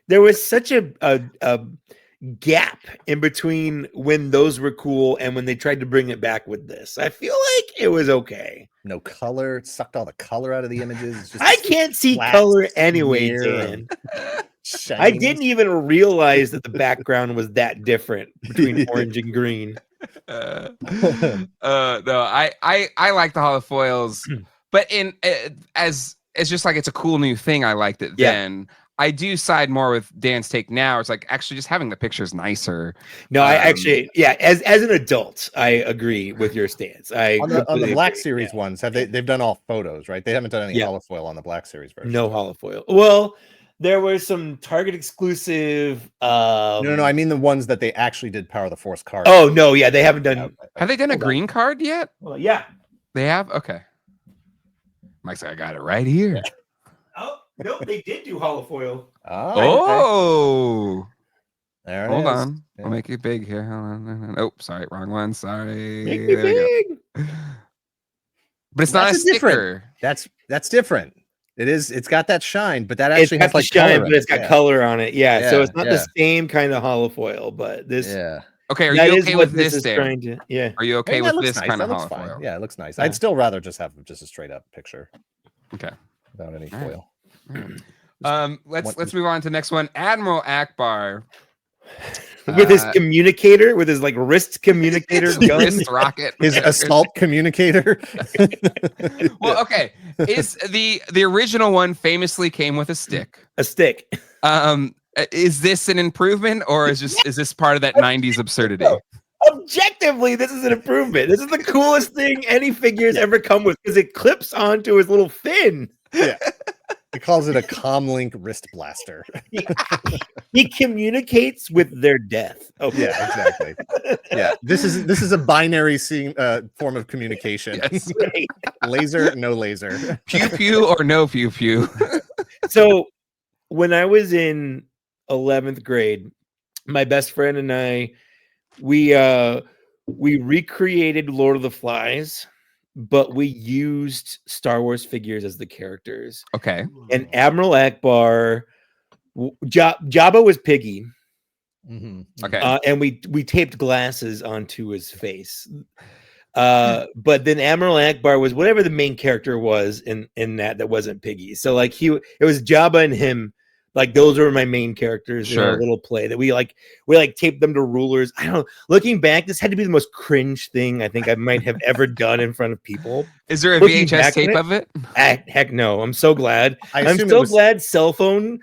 there was such a gap in between when those were cool and when they tried to bring it back with this. I feel like it was okay. No color. It sucked all the color out of the images. It's just I can't see color anyway, Dan. I didn't even realize that the background was that different between orange and green. No, I like the holofoils, but as just like it's a cool new thing. I liked it then. I do side more with Dan's take now. It's like actually just having the pictures nicer. No, I actually, as an adult, I agree with your stance. On the Black Series ones, they've done all photos, right? They haven't done any holofoil on the Black Series version. No holofoil. Well, there was some Target exclusive. No, I mean the ones that they actually did Power of the Force cards. Oh no, yeah, they haven't done. Have they done a green card yet? Well, yeah, they have. Okay, Mike's like, I got it right here. Oh no, they did do holofoil. Oh, there. Hold on, I'll make it big here. Hold on. Oh, sorry, wrong one. Sorry. Make it big. But it's not a sticker. That's different. It is. It's got that shine, but that actually has like shine, color but it's got color on it. Yeah, so it's not the same kind of holofoil, but this. Yeah. Okay, are you okay with this? Are you okay with this nice. kind of holofoil? Fine. Yeah, it looks nice. I'd still rather just have a straight up picture. Okay. Without any foil. Let's move on to the next one. Admiral Ackbar. With his communicator, with his like wrist communicator gun, wrist rocket, his assault communicator. Well, okay, is the original one famously came with a stick? A stick. Is this an improvement, or is this part of that 90s absurdity? Objectively, this is an improvement. This is the coolest thing any figure's ever come with, because it clips onto his little fin. Yeah. He calls it a comlink wrist blaster. He communicates with their death. Okay. Yeah, exactly. Yeah, this is a binary form of communication. Yes. Laser, no laser. Pew pew or no pew pew. So when I was in 11th grade, my best friend and I, we recreated Lord of the Flies, but we used Star Wars figures as the characters. Okay. And Admiral Ackbar, Jabba was Piggy. Mm-hmm. Okay. And we taped glasses onto his face. But then Admiral Ackbar was whatever the main character was in that wasn't Piggy. So like it was Jabba and him. Like those were my main characters in our little play that we taped them to rulers. I don't know. Looking back, this had to be the most cringe thing I think I might have ever done in front of people. Is there a VHS tape of it? Heck no. I'm so glad. I'm so glad cell phone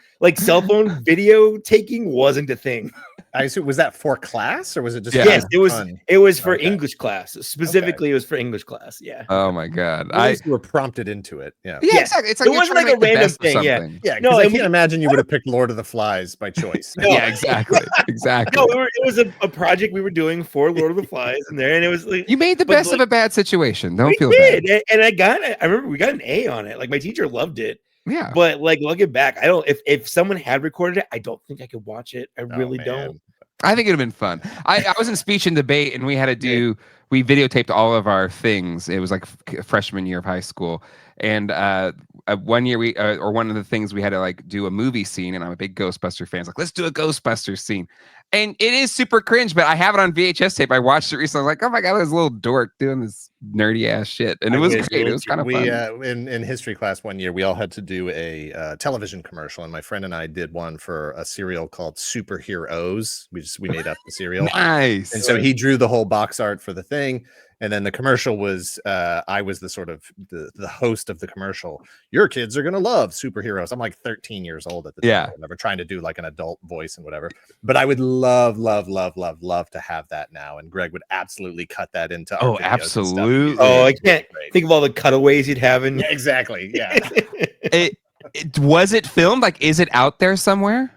video taking wasn't a thing. I assume, was that for class or was it just? Yeah. Yes, fun? it was for Okay. English class. Specifically, it was for English class. Yeah. Oh my god. At least you were prompted into it. Yeah. Yeah, Yeah. exactly. It's like It you're wasn't trying like to a make the random best of thing, yeah. something. Yeah, No, because I and can't imagine you would have picked Lord of the Flies by choice. No. Yeah, exactly. Exactly. No, it was a project we were doing for Lord of the Flies in there, and it was like You made the but, best like, of a bad situation. Don't we feel bad. did, and I remember we got an A on it. Like my teacher loved it, Yeah. but like looking back, I don't. If someone had recorded it, I don't think I could watch it. I really don't. I think it'd have been fun. I was in speech and debate, and we had to do. We videotaped all of our things. It was like freshman year of high school, and 1 year or one of the things we had to like do a movie scene, and I'm a big Ghostbuster fan. It's like, let's do a Ghostbuster scene, and it is super cringe, but I have it on VHS tape. I watched it recently. I was like, oh my god, this little dork doing this nerdy ass shit, and it was great. It was kind of fun. In history class one year, we all had to do a television commercial, and my friend and I did one for a cereal called Superheroes. We made up the cereal. Nice. And so he drew the whole box art for the thing. And then the commercial was, I was the sort of the host of the commercial. Your kids are going to love superheroes. I'm like 13 years old at the time. Yeah. Whatever, trying to do like an adult voice and whatever. But I would love to have that now. And Greg would absolutely cut that into our videos and stuff. Absolutely. Oh, I can't think of all the cutaways he'd have in. Yeah, exactly. Yeah. Was it filmed? Like, is it out there somewhere?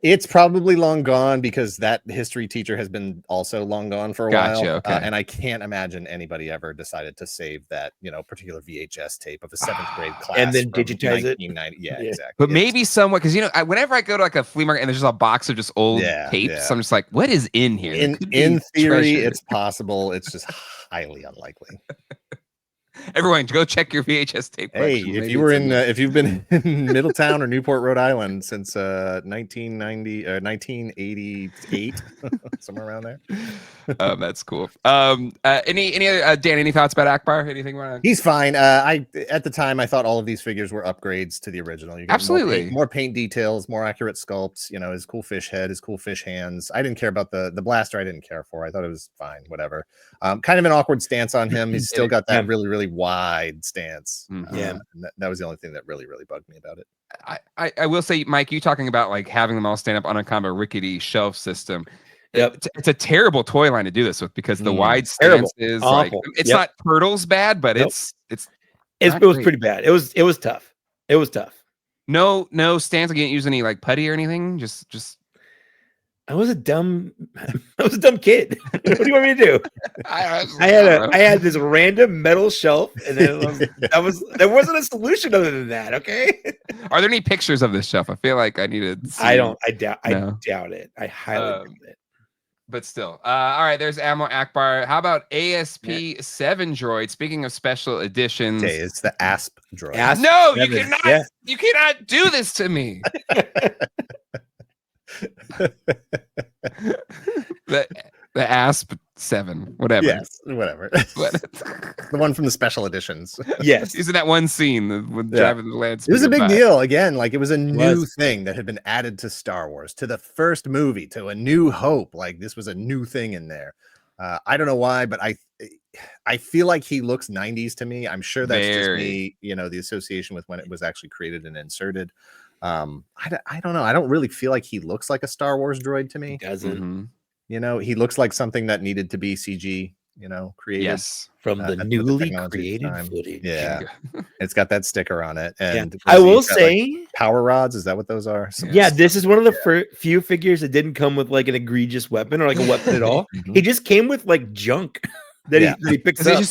It's probably long gone because that history teacher has been also long gone for a while. Okay. And I can't imagine anybody ever decided to save that, particular VHS tape of a 7th grade class and then from digitize it. 1990. Yeah, Yeah. exactly. But maybe somewhat, because whenever I go to like a flea market and there's just a box of just old tapes, I'm just like, what is in here? In theory, it's possible. It's just highly unlikely. Everyone, go check your VHS tape. Hey, if you've been in Middletown or Newport, Rhode Island since 1988, somewhere around there. That's cool. Any other Dan? Any thoughts about Ackbar? Anything? He's fine. At the time I thought all of these figures were upgrades to the original. You get absolutely more paint details, more accurate sculpts. His cool fish head, his cool fish hands. I didn't care about the blaster. I didn't care for. I thought it was fine. Whatever. Kind of an awkward stance on him. He's still got that really, really wide stance. That was the only thing that really bugged me about it. I will say, Mike, you talking about like having them all stand up on a kind of a rickety shelf system. Yep. It's a terrible toy line to do this with because the wide stance is like, it's not Turtles bad, but it was pretty bad. It was tough. It was tough. No stance. I didn't use any like putty or anything. Just I was a dumb kid. What do you want me to do? I had this random metal shelf, and then there wasn't a solution other than that. Okay. Are there any pictures of this shelf? I feel like I needed. I doubt it. I highly doubt it. But still, all right. There's Admiral Ackbar. How about ASP7 droid? Speaking of special editions, okay, it's the ASP droid. No, you cannot. Yeah. You cannot do this to me. the ASP7, whatever. Yes, whatever. The one from the special editions. Yes, isn't that one scene with driving the land? It was a big deal. Again, like it was a new thing that had been added to Star Wars, to the first movie, to A New Hope. Like this was a new thing in there. I don't know why, but I feel like he looks 90s to me. I'm sure that's just me. The association with when it was actually created and inserted. I don't know. I don't really feel like he looks like a Star Wars droid to me. He doesn't. Mm-hmm. He looks like something that needed to be CG, created. Yes, from the newly created footage. Yeah. It's got that sticker on it. And I will say power rods, is that what those are? Yeah, this is one of the few figures that didn't come with like an egregious weapon or like a weapon at all. He just came with like junk. That he picks up.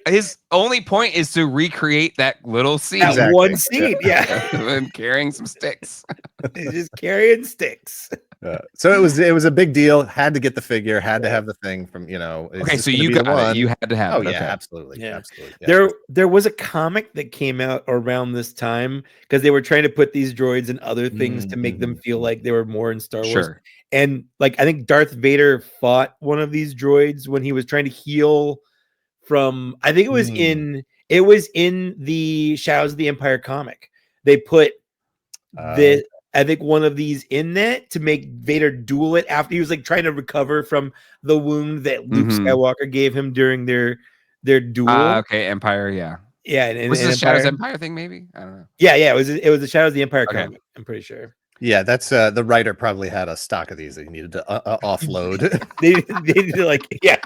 His only point is to recreate that little scene. That one scene, and carrying some sticks. He's just carrying sticks. So it was a big deal. Had to get the figure. Had to have the thing from Okay, so you got it. You had to have. Oh it. yeah, okay. absolutely. Yeah. Absolutely. Yeah. There was a comic that came out around this time because they were trying to put these droids and other things to make them feel like they were more in Star Wars. Sure. And like I think Darth Vader fought one of these droids when he was trying to heal from. I think it was in the Shadows of the Empire comic. They put I think one of these in that to make Vader duel it after he was like trying to recover from the wound that Luke Skywalker gave him during their duel. Okay, Empire, yeah. Yeah, was this Shadows Empire thing? Maybe I don't know. Yeah. It was the Shadows of the Empire comic. I'm pretty sure. Yeah, that's the writer probably had a stock of these that he needed to offload. They did like, yeah.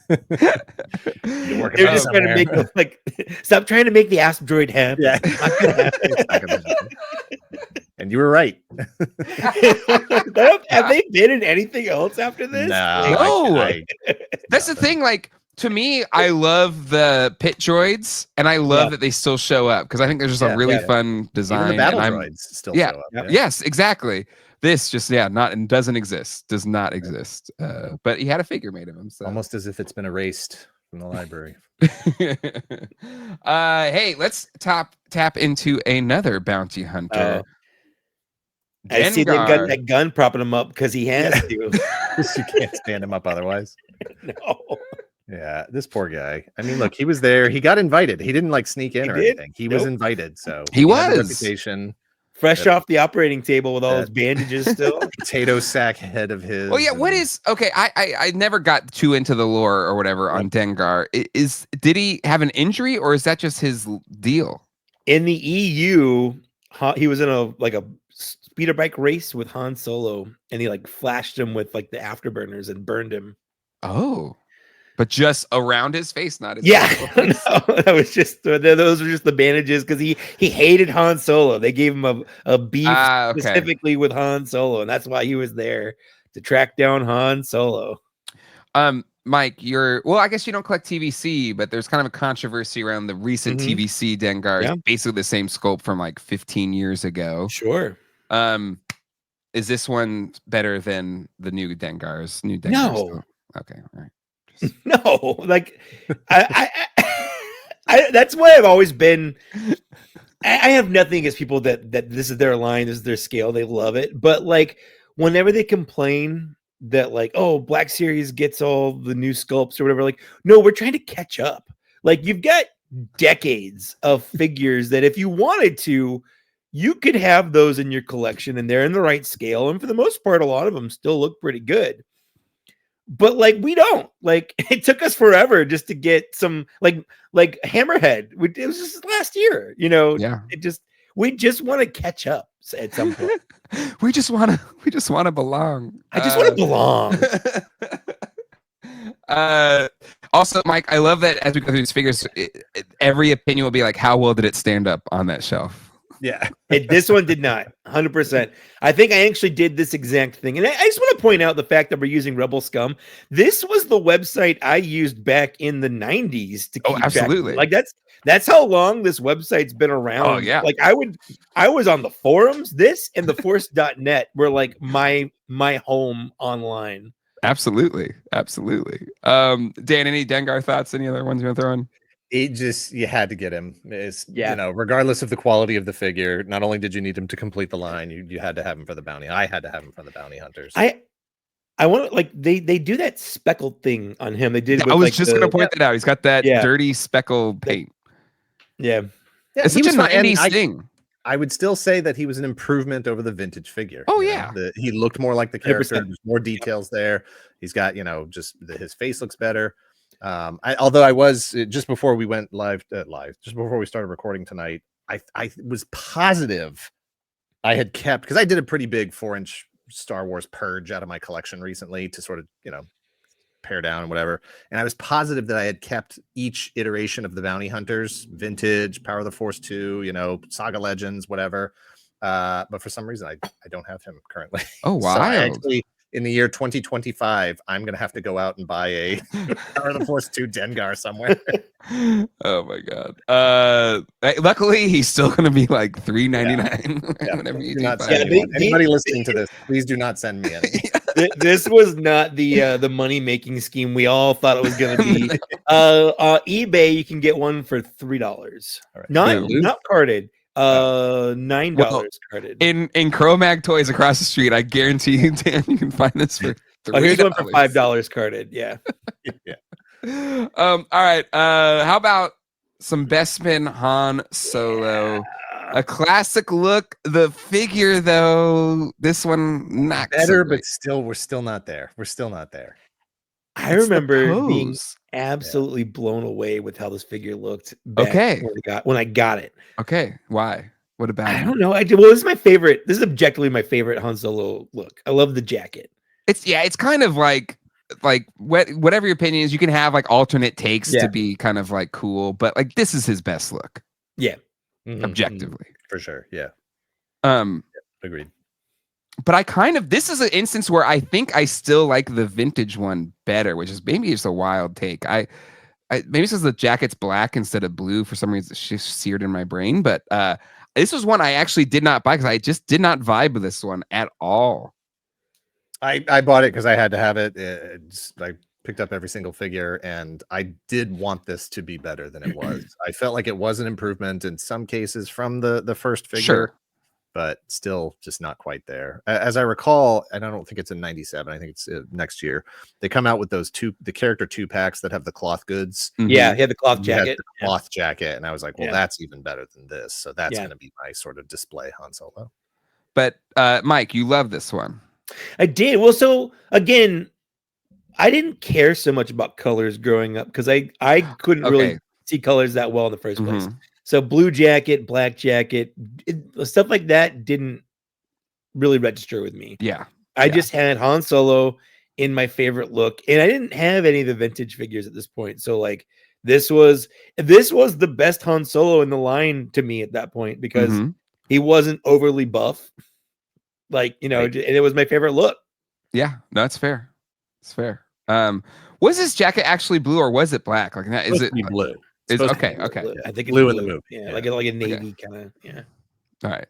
You're working They're on just trying to somewhere. make it like, stop trying to make the Asp droid happen. Yeah. It's not gonna happen. It's not gonna happen. And you were right. Have they been in anything else after this? No, No. That's the thing. Like, to me, I love the pit droids, and I love that they still show up because I think there's just a really fun design. Even the battle and droids still yeah, show up. Yep. Yes, exactly. This just not and doesn't exist. Does not exist. But he had a figure made of him. So Almost as if it's been erased from the library. Hey, let's tap into another bounty hunter. I see they've got Dengar. that gun propping him up because he has to. You can't stand him up otherwise. No. Yeah, this poor guy. I mean, look, he was there. He got invited. He didn't like sneak in or anything. He was invited. So He had a was. reputation. Fresh off the operating table with all his bandages still. Potato sack head of his. Oh yeah, what is okay? I never got too into the lore or whatever on Dengar. Did he have an injury or is that just his deal? In the EU, he was in a speeder bike race with Han Solo, and he like flashed him with like the afterburners and burned him. Oh, but just around his face, not his face. No, that was just those were just the bandages because he hated Han Solo. They gave him a beef specifically with Han Solo, and that's why he was there to track down Han Solo. Mike, I guess you don't collect TVC, but there's kind of a controversy around the recent TVC Dengar. It's basically the same sculpt from like 15 years ago. Sure. Is this one better than the new Dengars? No. Okay, all right. No, like I that's why I've always been. I have nothing against people that this is their line, this is their scale, they love it. But like whenever they complain that like, oh, Black Series gets all the new sculpts or whatever, like, no, we're trying to catch up. Like you've got decades of figures that if you wanted to, you could have those in your collection and they're in the right scale. And for the most part, a lot of them still look pretty good. But like we don't like it took us forever just to get some like Hammerhead. It was just last year, you know. Yeah. We just want to catch up at some point. we just want to belong. I just want to belong. Also, Mike, I love that as we go through these figures, every opinion will be like, how well did it stand up on that shelf? Yeah. This one did not 100%. I think I actually did this exact thing. And I just want to point out the fact that we're using Rebel Scum. This was the website I used back in the 90s to keep absolutely. Like that's how long this website's been around. Oh yeah. Like I was on the forums. This and the force.net were like my home online. Absolutely. Dan, any Dengar thoughts? Any other ones you want to throw in? You had to get him. You know, regardless of the quality of the figure, not only did you need him to complete the line, you had to have him for the bounty. I had to have him for the bounty hunters. I want to like they do that speckled thing on him. They did. I was just gonna point that out. He's got that dirty speckled paint. Yeah, it's such a 90s thing. I would still say that he was an improvement over the vintage figure. Oh yeah, he looked more like the character. 100%. There's more details there. He's got his face looks better. Although I was just before we went live, just before we started recording tonight, I was positive I had kept, because I did a pretty big 4-inch Star Wars purge out of my collection recently to sort of pare down and whatever, and I was positive that I had kept each iteration of the bounty hunters, vintage, Power of the Force 2, Saga Legends, whatever, but for some reason I don't have him currently. Oh wow. So I actually, in the year 2025, I'm going to have to go out and buy a Power of the Force 2 Dengar somewhere. Oh my God. Luckily, he's still going to be like $3.99. Yeah. Whenever you anybody listening to this, please do not send me any. This was not the money-making scheme we all thought it was going to be. eBay, you can get one for $3. Right. Not carded. $9 carded. In Cro-Mag Toys across the street, I guarantee you, Dan, you can find this for $3. Here's one for $5 carded. Yeah. Yeah. All right. How about some Bestman Han Solo? A classic look. The figure, though, this one not better, so but still, we're still not there. I remember being absolutely blown away with how this figure looked back when I got it. Okay. Why? What about I him? don't know. Well, this is my favorite. This is objectively my favorite Han Solo look. I love the jacket. It's kind of like whatever your opinion is, you can have like alternate takes Yeah. to be kind of like cool, but like this is his best look. Yeah. Objectively. For sure. Yeah. Agreed. But this is an instance where I think I still like the vintage one better, which is maybe just a wild take. I maybe it's because the jacket's black instead of blue for some reason. It's just seared in my brain. But this was one I actually did not buy because I just did not vibe with this one at all. I bought it because I had to have it. I picked up every single figure, and I did want this to be better than it was. I felt like it was an improvement in some cases from the first figure, Sure. but still just not quite there. As I recall, and I don't think it's in 97, I think it's next year, they come out with those the character 2-packs that have the cloth goods. Yeah, he had the cloth You had jacket. the cloth jacket, and I was like, well, Yeah. that's even better than this. So that's Yeah. going to be my sort of display Han Solo. But Mike, you love this one. I did. Well, so again, I didn't care so much about colors growing up because I couldn't really see colors that well in the first place. So blue jacket, black jacket, stuff like that didn't really register with me. Yeah. I just had Han Solo in my favorite look, and I didn't have any of the vintage figures at this point. So like this was the best Han Solo in the line to me at that point because he wasn't overly buff. Like, you know, and it was my favorite look. Yeah, no, that's fair. It's fair. Was this jacket actually blue or was it black? Like, is it blue? Is okay. Blue. Okay. I think it's blue in the movie. Yeah, like a navy kind of. Yeah. All right.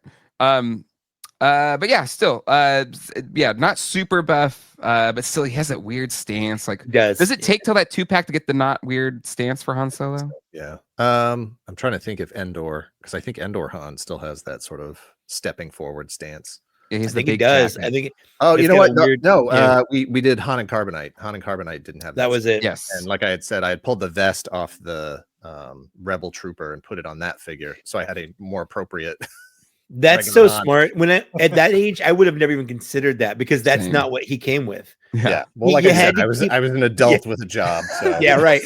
But yeah, still, yeah, not super buff, but still, he has that weird stance. Like, does it take till that 2-pack to get the not weird stance for Han Solo? Yeah. I'm trying to think if Endor, because I think Endor Han still has that sort of stepping forward stance. Yeah, I think he does. jacket. I think. Oh, you know what? Weird, we did Han and Carbonite. Han and Carbonite didn't have that. Was it? Yes. And like I had said, I had pulled the vest off the Rebel Trooper and put it on that figure, so I had a more appropriate. That's so smart. When at that age, I would have never even considered that because that's not what he came with. Yeah. Well, like I said, I was an adult with a job. So. Yeah, right.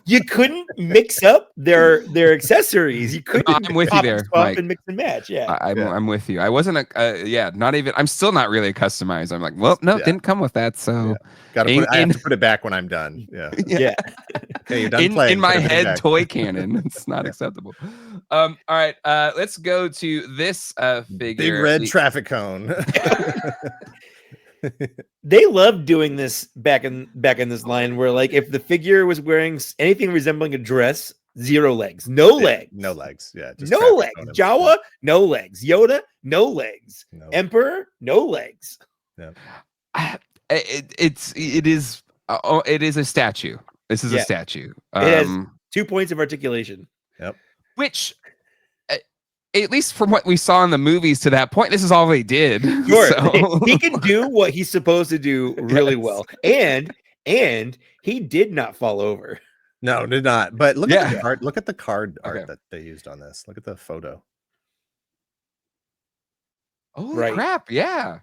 You couldn't mix up their accessories. You couldn't. No, I'm with you there, Mike. And mix and match. Yeah, I'm with you. I wasn't not even. I'm still not really a customizer. I'm like, well, no, it didn't come with that. So I have to put it back when I'm done. Yeah. Yeah. Okay, you're done playing. In my head, toy canon. It's not acceptable. All right. Let's go to this figure. Big red traffic cone. They loved doing this back in this line where like if the figure was wearing anything resembling a dress, 0 legs, no legs. Yeah, just no legs. Jawa, no legs. Yoda, no legs. No. Emperor, no legs. Yeah. It is a statue. This is a statue. It has 2 points of articulation. Yep. Which, at least from what we saw in the movies to that point, this is all they did. Sure. So. He can do what he's supposed to do really well. And he did not fall over. No, did not. But look at the card. Look at the card art that they used on this. Look at the photo. Oh crap! Yeah.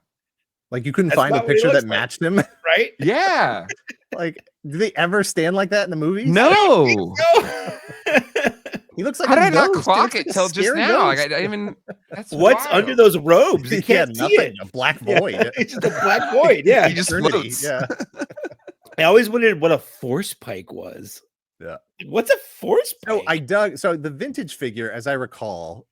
Like you couldn't find a picture that matched him, right? Yeah. Like, do they ever stand like that in the movies? No. He looks like. How did I not clock it till just now? Like, I even. That's what's wild. under those robes? You can't see nothing. it. A black void. It's just a black void. Yeah. He just floats. Yeah. I always wondered what a force pike was. Yeah. What's a force pike? So the vintage figure, as I recall,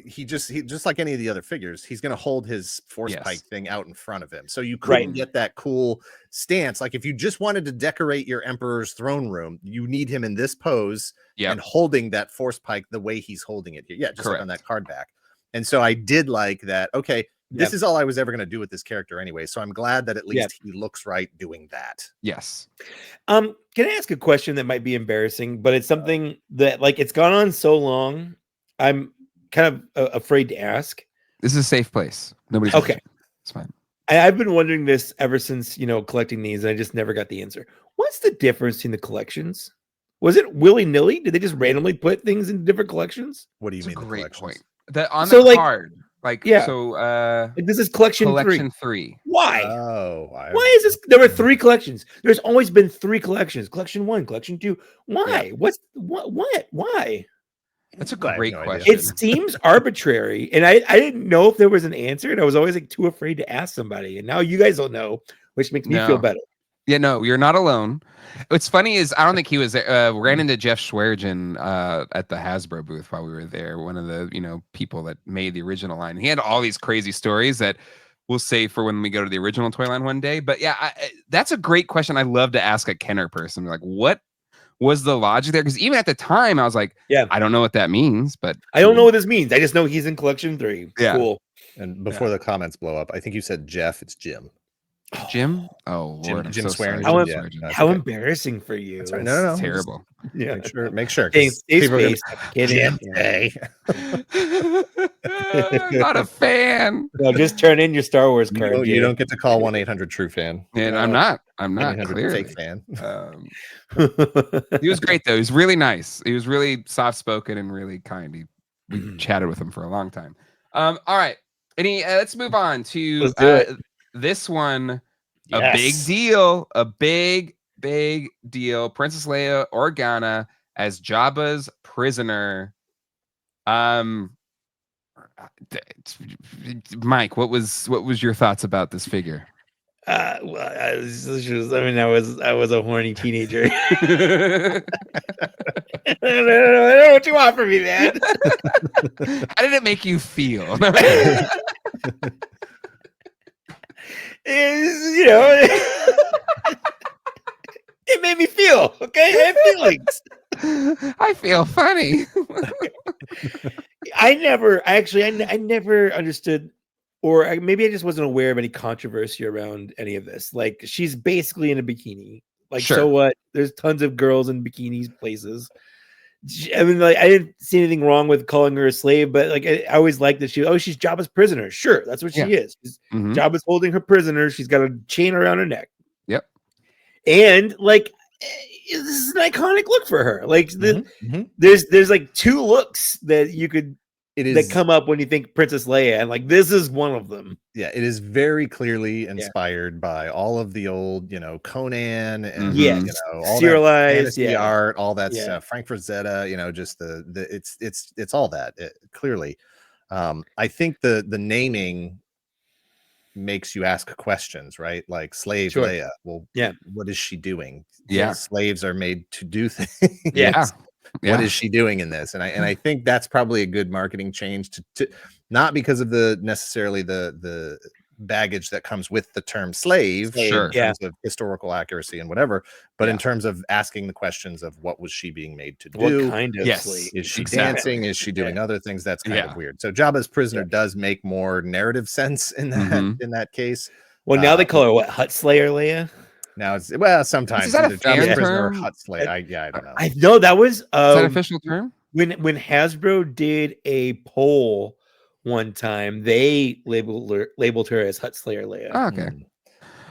he just like any of the other figures, he's gonna hold his force pike thing out in front of him. So you couldn't get that cool stance. Like if you just wanted to decorate your Emperor's throne room, you need him in this pose and holding that force pike the way he's holding it here. Yeah, just like on that card back. And so I did like that. Okay. This is all I was ever going to do with this character anyway. So I'm glad that at least he looks right doing that. Yes. Can I ask a question that might be embarrassing, but it's something that like it's gone on so long. I'm kind of afraid to ask. This is a safe place. Nobody's okay. It's fine. I've been wondering this ever since, collecting these, and I just never got the answer. What's the difference between the collections? Was it willy-nilly? Did they just randomly put things in different collections? What do you mean? Great point. On the card. This is collection 3. Why? Oh, why is this? There were 3 collections. There's always been 3 collections. Collection 1, collection 2. Why? What? Why? That's a I have great no idea. question. It seems arbitrary, and I didn't know if there was an answer, and I was always like too afraid to ask somebody. And now you guys will know, which makes me feel No. better. Yeah, no, you're not alone. What's funny is I don't think he was there. Ran into Jeff Schwergen at the Hasbro booth while we were there. One of the people that made the original line. He had all these crazy stories that we'll save for when we go to the original toy line one day. But yeah, that's a great question. I love to ask a Kenner person, like, what was the logic there? Because even at the time, I was like, Yeah. I don't know what that means, but I don't know what this means. I just know he's in collection 3. Yeah. Cool. And before the comments blow up, I think you said Jeff. It's Jim. Jim. Oh Lord, Jim I'm so sorry. Swearingen. Jim Yeah, Swearingen. that's How okay. embarrassing for you. That's right. It's No, terrible. Yeah. Make sure. Hey, 'Cause stay people are gonna- space. I'm kidding. Not a fan. No, just turn in your Star Wars card. You don't get to call 1-800-TRUE fan. And I'm not 1-800 clearly. fake fan. He was great though. He was really nice. He was really soft spoken and really kind. We chatted with him for a long time. All right. Let's move on to Let's do it. this one. Yes. A big deal. A big deal. Princess Leia Organa as Jabba's prisoner. Mike, what was your thoughts about this figure? Well, I was a horny teenager. I don't know what you want from me, man. How did it make you feel? It made me feel okay. I have feelings. I feel funny. I never understood, or maybe I just wasn't aware of any controversy around any of this. Like, she's basically in a bikini. Like, Sure. So what? There's tons of girls in bikinis places. I mean, like, I didn't see anything wrong with calling her a slave, but like, I always liked that she's Jabba's prisoner. Sure, that's what she is. Jabba's holding her prisoner. She's got a chain around her neck. Yep. And like, this is an iconic look for her. Like, there's like 2 looks that you could that come up when you think Princess Leia, and like, this is one of them. Yeah, it is very clearly inspired by all of the old, Conan and all serialized that fantasy art, all that stuff. Frank Frazetta, just it's all that clearly. I think the naming makes you ask questions, right? Like slave Leia. Well, what is she doing? Yeah, slaves are made to do things. What is she doing in this? And I think that's probably a good marketing change to not because of necessarily the baggage that comes with the term slave, in terms of historical accuracy and whatever, but in terms of asking the questions of what was she being made to do? What kind of slave? Is she dancing? Is she doing other things? That's kind of weird. So Jabba's prisoner does make more narrative sense in that case. Well, now they call her what? Hut Slayer Leia? Now it's sometimes is that a fan Jabba's prisoner term? or Hut Slayer. I don't know. I know that was is that an official term? When Hasbro did a poll one time, they labeled her as Hut Slayer Leia. Oh, okay.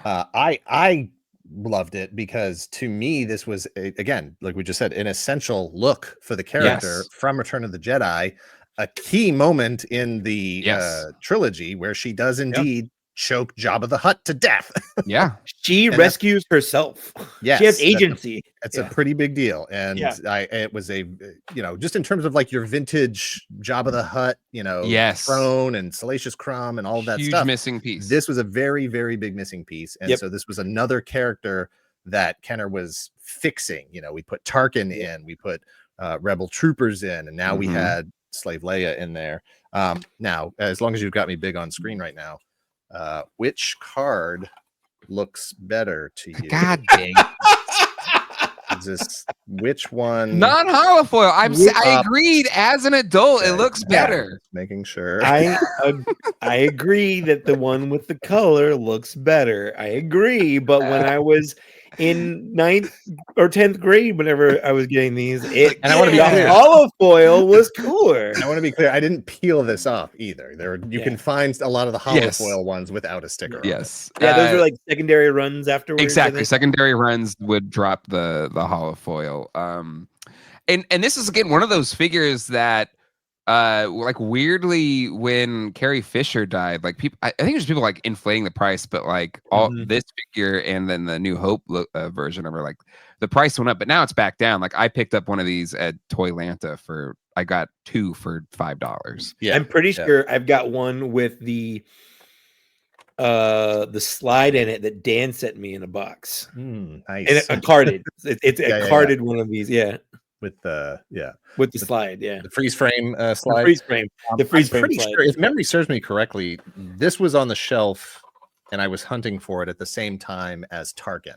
I loved it because to me this was again, like we just said, an essential look for the character from Return of the Jedi, a key moment in the trilogy where she does indeed choke Jabba the Hutt to death. She rescues herself. Yes, she has agency. It's a pretty big deal, and it was a just in terms of like your vintage Jabba the Hutt, throne and Salacious Crumb and all of that huge stuff. Missing piece. This was a very, very big missing piece, and so this was another character that Kenner was fixing. We put Tarkin in, we put Rebel Troopers in, and now we had Slave Leia in there. Now, as long as you've got me big on screen right now. Which card looks better to you? God dang. Which one? Not holofoil. I agreed as an adult. It looks better. Making sure. I agree that the one with the color looks better. I agree. But when I was in 9th or 10th grade, whenever I was getting these, and I want to be clear, holofoil was cooler. I want to be clear. I didn't peel this off either. You can find a lot of the holofoil ones without a sticker. Yes. Those were like secondary runs afterwards. Exactly. Secondary runs would drop the holofoil. And this is again one of those figures that like weirdly when Carrie Fisher died, like people, I think there's people like inflating the price, but like all this figure and then the New Hope version of her, like the price went up, but now it's back down. Like I picked up one of these at Toylanta for I got 2 for $5. Yeah, I'm pretty sure I've got one with the slide in it that Dan sent me in a box. Nice. And a carded. It's a Yeah. carded one of these, With the with the slide, the freeze frame the slide. freeze frame, the freeze I'm frame pretty slide. sure, if memory serves me correctly, this was on the shelf, and I was hunting for it at the same time as Tarkin.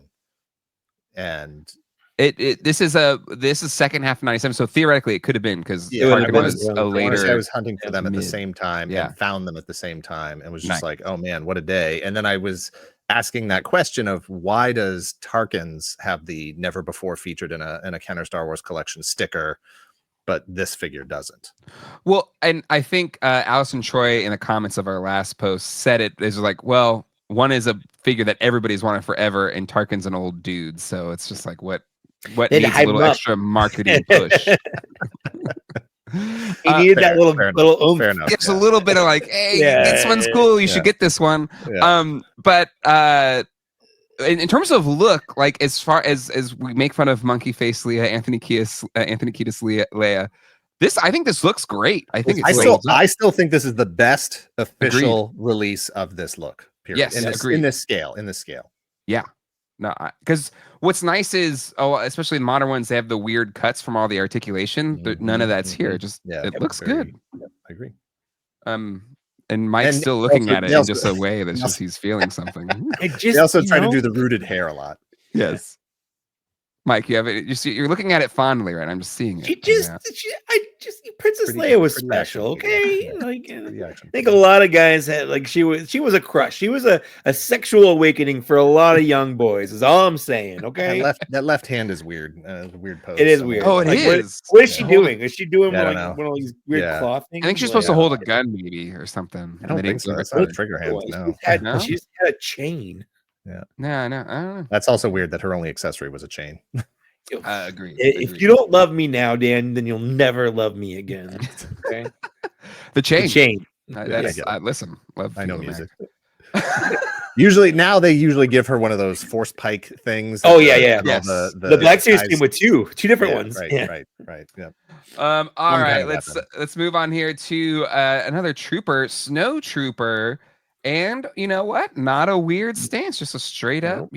And This is second half of 97, so theoretically it could have been because Yeah, Tarkin been was around a the corner. I later. was hunting for them at the mid. same time Yeah. and found them at the same time and was Nice. just like, oh man, what a day. And then I was asking that question of why does Tarkin's have the never before featured in a Kenner Star Wars collection sticker, but this figure doesn't? Well, and I think Allison Troy in the comments of our last post said it is like, well, one is a figure that everybody's wanted forever, and Tarkin's an old dude, so it's just like what They needs a hype little him up. extra marketing push. He needed that little oomph. Fair enough. It's a little bit of like, hey, this one's cool. You should get this one. Yeah. But in terms of look, like as far as we make fun of Monkey Face Leia, Anthony Kiedis Leia, I think this looks great. I think I still think this is the best official release of this look. Period. Yes, in this scale. Yeah. No, because what's nice is, especially in modern ones, they have the weird cuts from all the articulation. None of that's here. Just it looks good. I agree. And Mike's still looking at it in just a way that's just he's feeling something. They also try to do the rooted hair a lot. Yes. Mike, you have it. You're looking at it fondly, right? I'm just seeing it. Princess Leia was special, okay? Yeah. Like, I think a lot of guys had like she was a crush. She was a sexual awakening for a lot of young boys. Is all I'm saying, okay? That left hand is weird. Weird pose. It is weird. Oh, it is. What is she doing? Is she doing I like don't know. one of these weird claw things? I think she's supposed to hold a gun, maybe, or something. I don't think so. That's not a trigger hand. No. She's had a chain. Yeah. No, I don't know. That's also weird that her only accessory was a chain. Agree. If you don't love me now, Dan, then you'll never love me again. Okay. The chain. Listen, love. I know music. Usually they give her one of those force pike things. Oh yeah. Yes. The Black Series came with two different ones. Right. Yeah. All right. Let's move on here to another trooper, Snowtrooper, and you know what? Not a weird stance, just a straight up,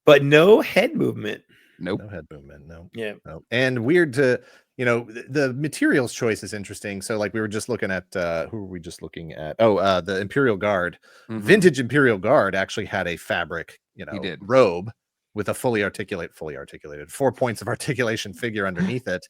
but no head movement. Nope. No head movement. No. Yeah. No. And weird to, the materials choice is interesting. So like we were just looking at, who were we just looking at? Oh, the Imperial Guard. Mm-hmm. Vintage Imperial Guard actually had a fabric, robe with a fully articulated 4 points of articulation figure underneath it.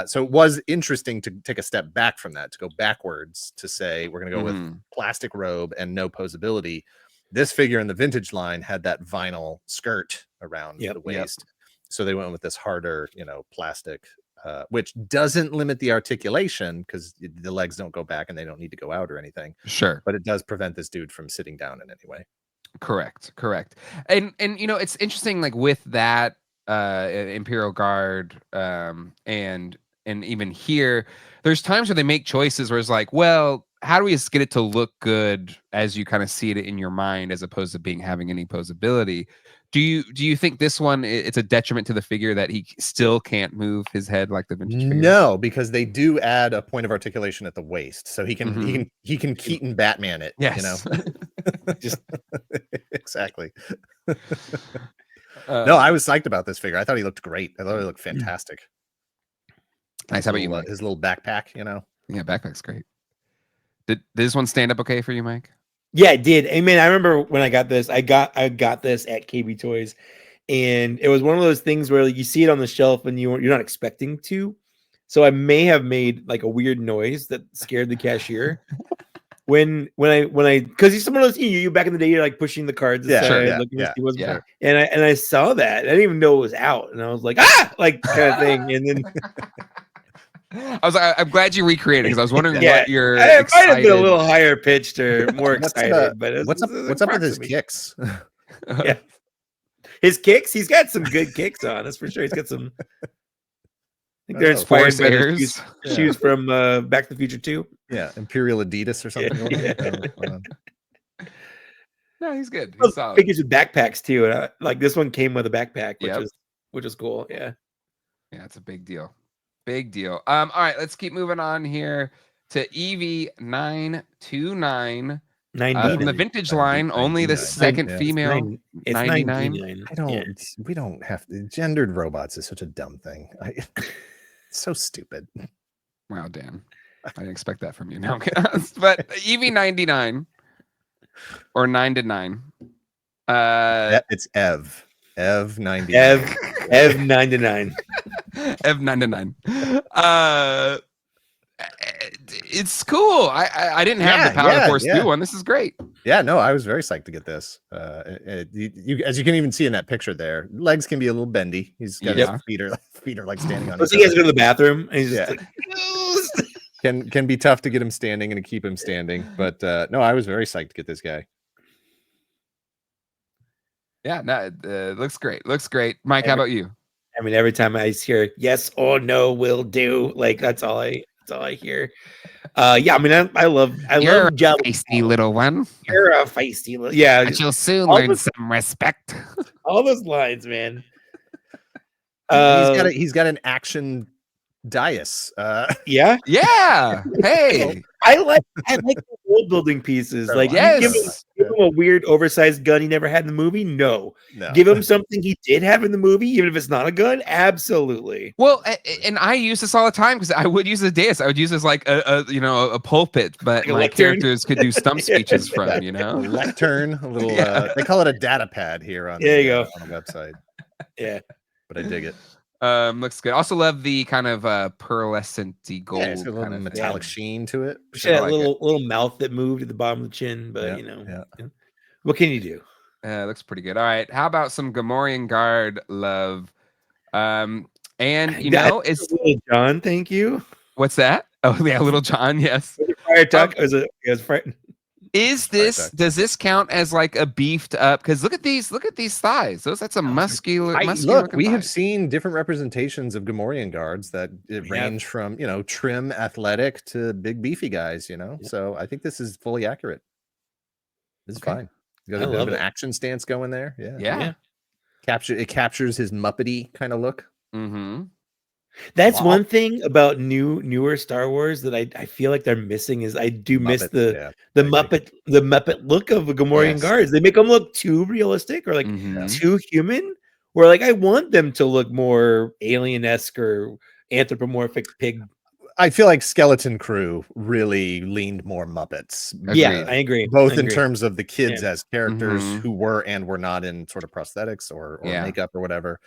So it was interesting to take a step back from that, to go backwards, to say we're going to go with plastic robe and no posability. This figure in the vintage line had that vinyl skirt around the waist. So they went with this harder, plastic, which doesn't limit the articulation because the legs don't go back and they don't need to go out or anything. Sure. But it does prevent this dude from sitting down in any way. Correct. And it's interesting, like with that Imperial Guard, and even here, there's times where they make choices where it's like, well, how do we just get it to look good as you kind of see it in your mind, as opposed to having any posability? Do you think this one, it's a detriment to the figure that he still can't move his head like the vintage figure? No, because they do add a point of articulation at the waist, so he can Keaton Batman it. Yes. Just exactly. No, I was psyched about this figure. I thought he looked great. I thought he looked fantastic. Nice. How about you, Mike? His little backpack, Yeah, backpack's great. Did this one stand up okay for you, Mike? Yeah, it did. I mean, I remember when I got this, I got this at KB Toys, and it was one of those things where you see it on the shelf and you're not expecting to. So I may have made like a weird noise that scared the cashier. when I because he's some of those you back in the day, you're like pushing the cards aside, looking to see what's there. And I saw that. I didn't even know it was out, and I was like, like kind of thing. And then I'm glad you recreated, because I was wondering what you're. I might have been a little higher pitched or more excited, but what's up with his kicks? Yeah, his kicks. He's got some good kicks on. That's for sure. He's got some. I think they're inspired by the shoes from Back to the Future 2. Yeah, Imperial Adidas or something. Yeah. No, he's good. He's solid. Figures with backpacks too. Like this one came with a backpack, which was cool. Yeah. Yeah, it's a big deal. Big deal. All right, let's keep moving on here to EV929. From the vintage line, only the 99. second Yeah. female. It's 99. 99. I don't. We don't have to. Gendered robots is such a dumb thing. It's so stupid. Wow, Dan. I didn't expect that from you. No, but EV99 or 9 to 9. It's Ev 90. Ev 99. Ev 9 to 9. It's cool. I didn't have the Power Force 2 one. This is great. Yeah, no, I was very psyched to get this. You as you can even see in that picture there, legs can be a little bendy. He's got his feet are like standing on. He has to go to the bathroom. And he's just like, can be tough to get him standing and to keep him standing. But no, I was very psyched to get this guy. Yeah, no, looks great. Looks great. Mike, how about you? I mean, every time I hear yes or no will do, like that's all I hear. Yeah, I mean, I love Jabba. Feisty little one. You're a feisty little, yeah. But you'll soon learn some respect. All those lines, man. He's got an action dais. Yeah. Hey, I like the world building pieces. Like, yes. Give him a weird oversized gun he never had in the movie. No. Give him something he did have in the movie, even if it's not a gun. Absolutely. Well, and I use this all the time because I would use a dais. I would use this like a pulpit, but like my characters could do stump speeches from. A lectern, a little. They call it a data pad here on there you go on the website. Yeah, but I dig it. Looks good. Also love the kind of pearlescent-y gold. Yeah, it's got a little metallic sheen to it. That little mouth that moved at the bottom of the chin, but what can you do? Looks pretty good. All right, how about some Gamorrean Guard love? And it's Little John. Thank you. What's that? Oh yeah, Little John. Yes. Fire tuck. It was frightened. Does this count as like a beefed up? Because look at these thighs. That's a muscular. Look, we have seen different representations of Gamorrean guards that range from trim, athletic to big beefy guys. So I think this is fully accurate. This is fine. You got a bit of an action stance going there. Yeah. It captures his Muppety kind of look. Mm-hmm. That's one thing about newer Star Wars that I feel like they're missing is I do miss the Muppet look of the Gamorrean guards. They make them look too realistic or like too human. Where like I want them to look more alien-esque or anthropomorphic pig. I feel like Skeleton Crew really leaned more Muppets. Yeah, I agree. Both in terms of the kids as characters who were and were not in sort of prosthetics or makeup or whatever.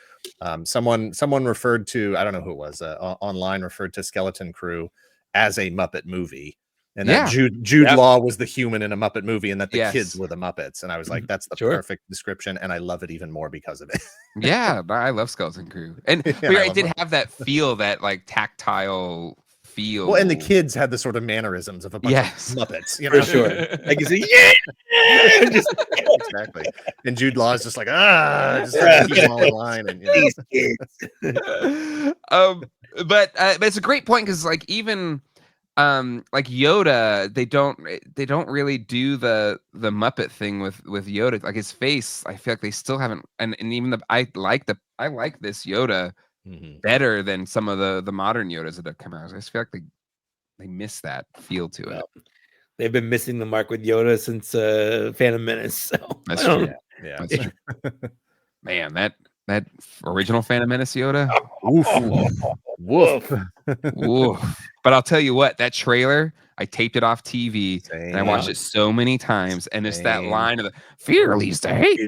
Someone referred to, I don't know who it was, online referred to Skeleton Crew as a Muppet movie. And that Jude Law was the human in a Muppet movie and that the kids were the Muppets. And I was like, that's the perfect description. And I love it even more because of it. Yeah, I love Skeleton Crew. And it did have that feel, that like tactile feel. Well, and the kids had the sort of mannerisms of a bunch of Muppets, for sure. Like you say, exactly. And Jude Law is just like, just keep them all in line. And these kids. But it's a great point because like even like Yoda, they don't really do the Muppet thing with Yoda. Like his face, I feel like they still haven't. And even I like this Yoda better than some of the modern Yodas that have come out. I just feel like they miss that feel to it. They've been missing the mark with Yoda since Phantom Menace. So that's true. Yeah, that's true. Man, that original Phantom Menace Yoda. Woof. Woof. But I'll tell you what, that trailer, I taped it off TV and I watched it so many times. And it's that line of the fear leads to hate.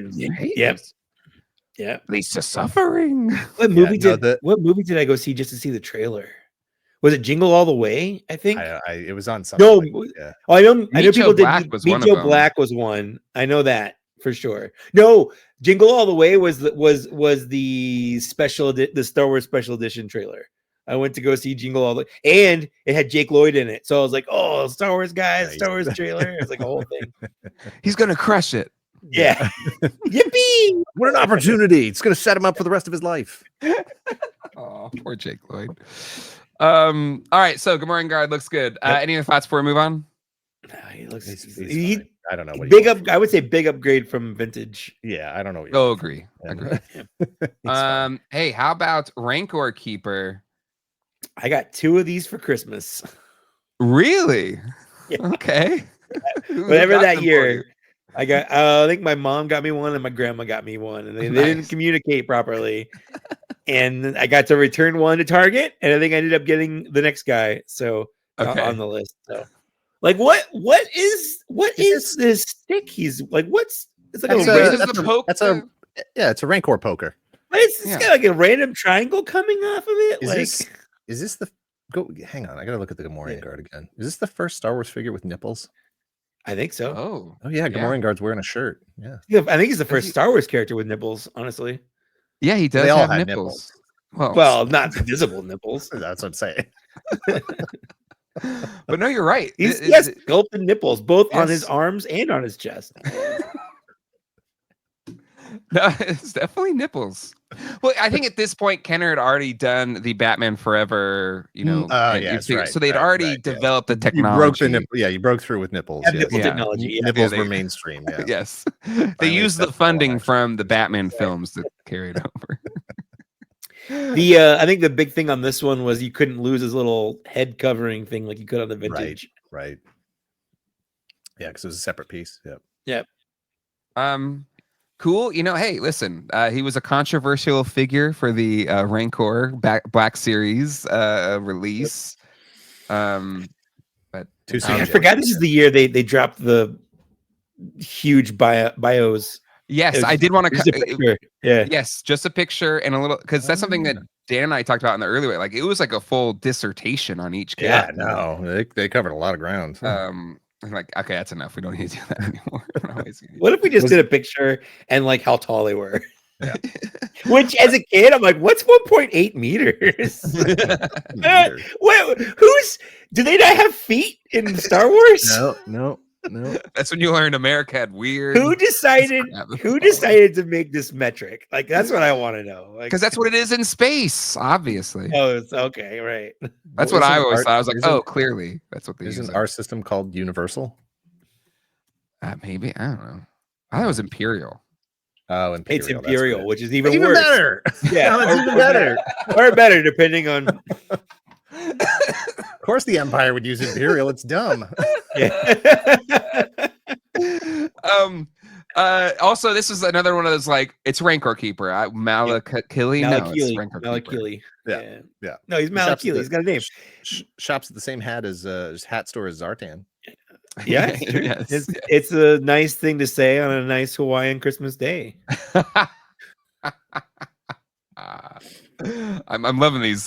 Yeah. Leads to suffering. What movie did I go see just to see the trailer? Was it Jingle All the Way? I think it was on something. No, I know people did. Meet Joe Black was one. I know that for sure. No, Jingle All the Way was the Star Wars special edition trailer. I went to go see Jingle All the Way, and it had Jake Lloyd in it. So I was like, "Oh, Star Wars guys, Star Wars trailer." It's like a whole thing. He's gonna crush it. Yeah. Yippee! What an opportunity! It's gonna set him up for the rest of his life. Oh, poor Jake Lloyd. All right, so Gamorrean Guard looks good. Any other thoughts before we move on? He looks. I don't know what big up. I would say big upgrade from vintage. Yeah, I don't know. Agree. Hey, how about Rancor Keeper? I got 2 of these for Christmas. Really? Yeah. Okay. Who Whatever got that them for year. you? I got. I think my mom got me one and my grandma got me one, and they didn't Nice. communicate properly. And I got to return one to Target, and I think I ended up getting the next guy. So Okay. on the list. So, like, what is this stick? He's like, what's it's like That's a a- random. that's a poke, it's a Rancor poker. It's Yeah. got like a random triangle coming off of it. Is this the go? Hang on, I gotta look at the Gamorrean Yeah. guard again. Is this the first Star Wars figure with nipples? I think so. Oh. Oh yeah, Gamorrean guard's wearing a shirt. Yeah, I think he's the first Star Wars character with nipples. Honestly, Yeah, he does They all have had nipples. well, not visible nipples. that's what I'm saying. But no, you're right. He has sculpted nipples both on his Yes. arms and on his chest. No, it's definitely nipples. Well, I think at this point, Kenner had already done the Batman Forever, yes, figure. right, So they'd right, already right, yeah. developed the You technology. broke the nipple. Yeah, you broke through with nipples. Have Yes. nipple Yeah. technology. Yeah. Nipples Yeah, were they- mainstream. Yeah. Yes. They Finally used the acceptable, funding actually. from the Batman films that carried over. I think the big thing on this one was you couldn't lose his little head covering thing like you could on the vintage. Right. Yeah, because it was a separate piece. Yeah. Cool. Hey, listen, he was a controversial figure for the Rancor Black Series release. But Too I soon. forgot this is the year they dropped the huge bios. yes, I did want Just a to. picture. Yeah. Yes, just a picture and a little, because that's something that Dan and I talked about in the early way. Like, it was like a full dissertation on each Yeah, character. no, they covered a lot of ground. I'm like, okay, that's enough. We don't need to do that anymore. What if we just did a picture and like how tall they were? Yeah. Which, as a kid, I'm like, what's 1.8 meters? Wait, do they not have feet in Star Wars? No. That's when you learned America had weird. Who decided to make this metric? Like, that's what I want to know. Like, Because that's what it is in space, obviously. oh, it's okay, right. That's what I always thought. I was like, oh, clearly that's what they use. Isn't our system called Universal? Maybe, I don't know. I thought it was Imperial. Oh, Imperial. It's Imperial, which is even even worse. better. Yeah, No, it's even better. or better, depending on. Of course, the Empire would use Imperial. It's dumb. Yeah. Also, this is another one of those, like, it's Rancor Keeper. Malakili? No, it's Rancor Keeper. Malakili. Yeah. No, he's Malakili. He's got a name. Shops at the same hat store as Zartan. Yeah, Yes. it's a nice thing to say on a nice Hawaiian Christmas day. I'm loving these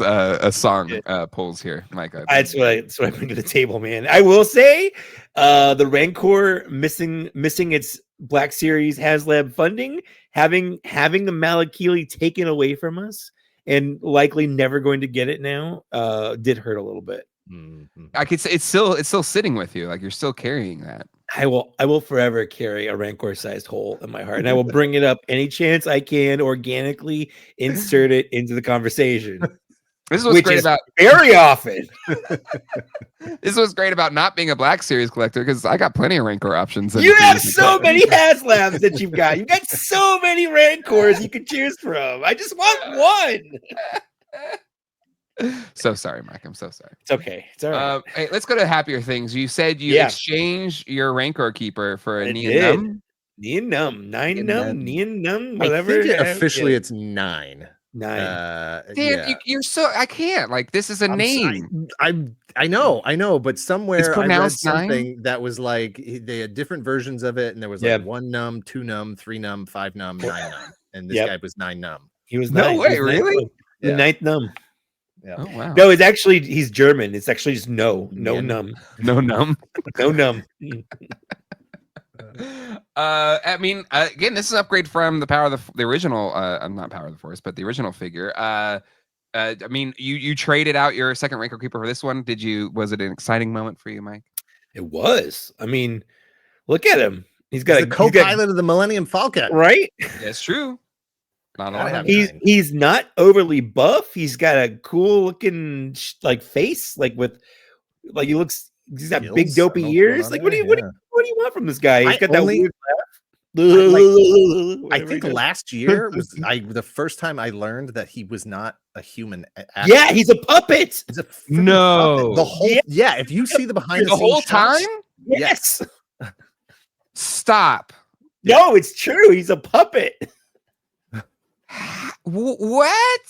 song polls here, Mike. That's what I bring to the table, man. I will say, the Rancor missing its Black Series HasLab funding, having the Malakili taken away from us, and likely never going to get it now, did hurt a little bit. Mm-hmm. I could say it's still sitting with you, like you're still carrying that. I will forever carry a Rancor-sized hole in my heart, and I will bring it up any chance I can, organically insert it into the conversation. This is what's great about very often. This is what's great about not being a Black Series collector, because I got plenty of Rancor options. You have so many HasLabs that you've got. You've got so many Rancors you can choose from. I just want one. So sorry, Mike. I'm so sorry. It's okay. It's all right. Hey, let's go to happier things. You said you exchanged your Rancor Keeper for a Nien. Nien Nunb, whatever. I think officially it's 9. 9. Dan, you're so, I can't. Like, this is a name. I know, but somewhere It's I read pronounced something that was like they had different versions of it, and there was like 1 Num, 2 Num, 3 Num, 5 Num, 9 Num, and this guy was 9 Num. He was no way, really? The 9th Num. Yeah. Oh wow. No, he's German. It's actually just no Num. No Num. No Num. I mean, again, this is an upgrade from the Power of the original. Not Power of the Force, but the original figure. I mean, you traded out your second Rancor Keeper for this one. Was it an exciting moment for you, Mike? It was. I mean, look at him. He's got the co-pilot of the Millennium Falcon, right? That's true. Not a lot. He's not overly buff. He's got a cool looking like face, like with like he's got big dopey ears. Like what do you want from this guy? He's got that weird laugh. I think last year was the first time I learned that he was not a human actor. Yeah, he's a puppet. He's a No. puppet. The whole if you see the behind The whole time? Yes. Stop. No, it's true. He's a puppet. What?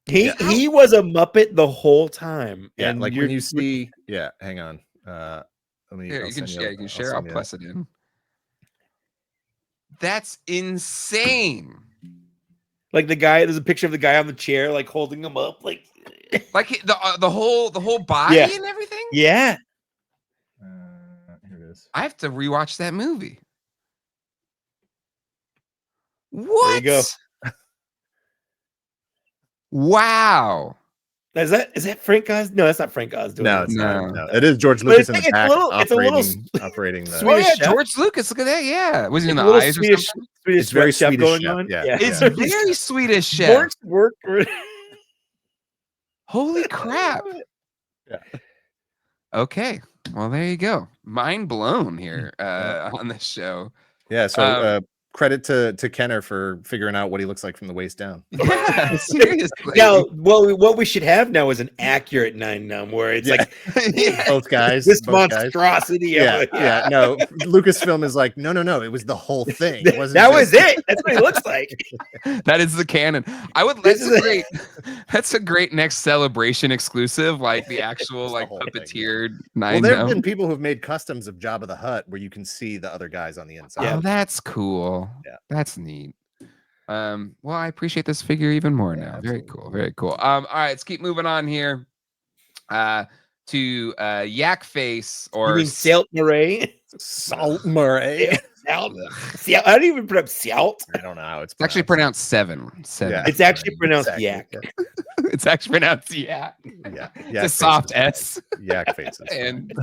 He was a Muppet the whole time. Yeah, and like when you see hang on. Let me Here, you can share. I'll plus it in. That's insane. like the guy, there's a picture of the guy on the chair, like holding him up, like the whole body Yeah. and everything. yeah. Here it is. I have to rewatch that movie. What? There you go. Wow. Is that Frank Oz? No, that's not Frank Oz doing No, it. it's No. not. No, it is George But Lucas it's in like- the back it's a little operating the. sweet. Oh yeah, Chef. George Lucas. Look at that. Yeah. Was he in It's the a little eyes or Swedish, something? Swedish It's very chef Swedish going chef, on. yeah. It's Yeah. very Swedish chef. Work. Holy crap. Yeah. Okay. Well, there you go. Mind blown here on this show. Yeah. So credit to Kenner for figuring out what he looks like from the waist down. Yeah, seriously. Now, what we should have now is an accurate 9 where it's like Yeah. Both guys. this both guys. monstrosity. Yeah. No, Lucasfilm is like, no. It was the whole thing. It wasn't That just- was it. That's what he looks like. That is the canon. That's a great next Celebration exclusive, like the actual It's the like whole thing, puppeteered Well, 9. there have been people who've made customs of Jabba the Hutt where you can see the other guys on the inside. Oh, that's cool. Yeah. That's neat. Well, I appreciate this figure even more Yeah, now. absolutely. Very cool. Very cool. All right, let's keep moving on here. To Yakface You or mean Salt Murray? Salt Murray. Salt. I don't even put up Salt. I don't know how it's it's actually pronounced seven. Yeah. It's actually pronounced Exactly. Yak. It's actually pronounced yak. Yeah. It's a soft S. Yak faces. And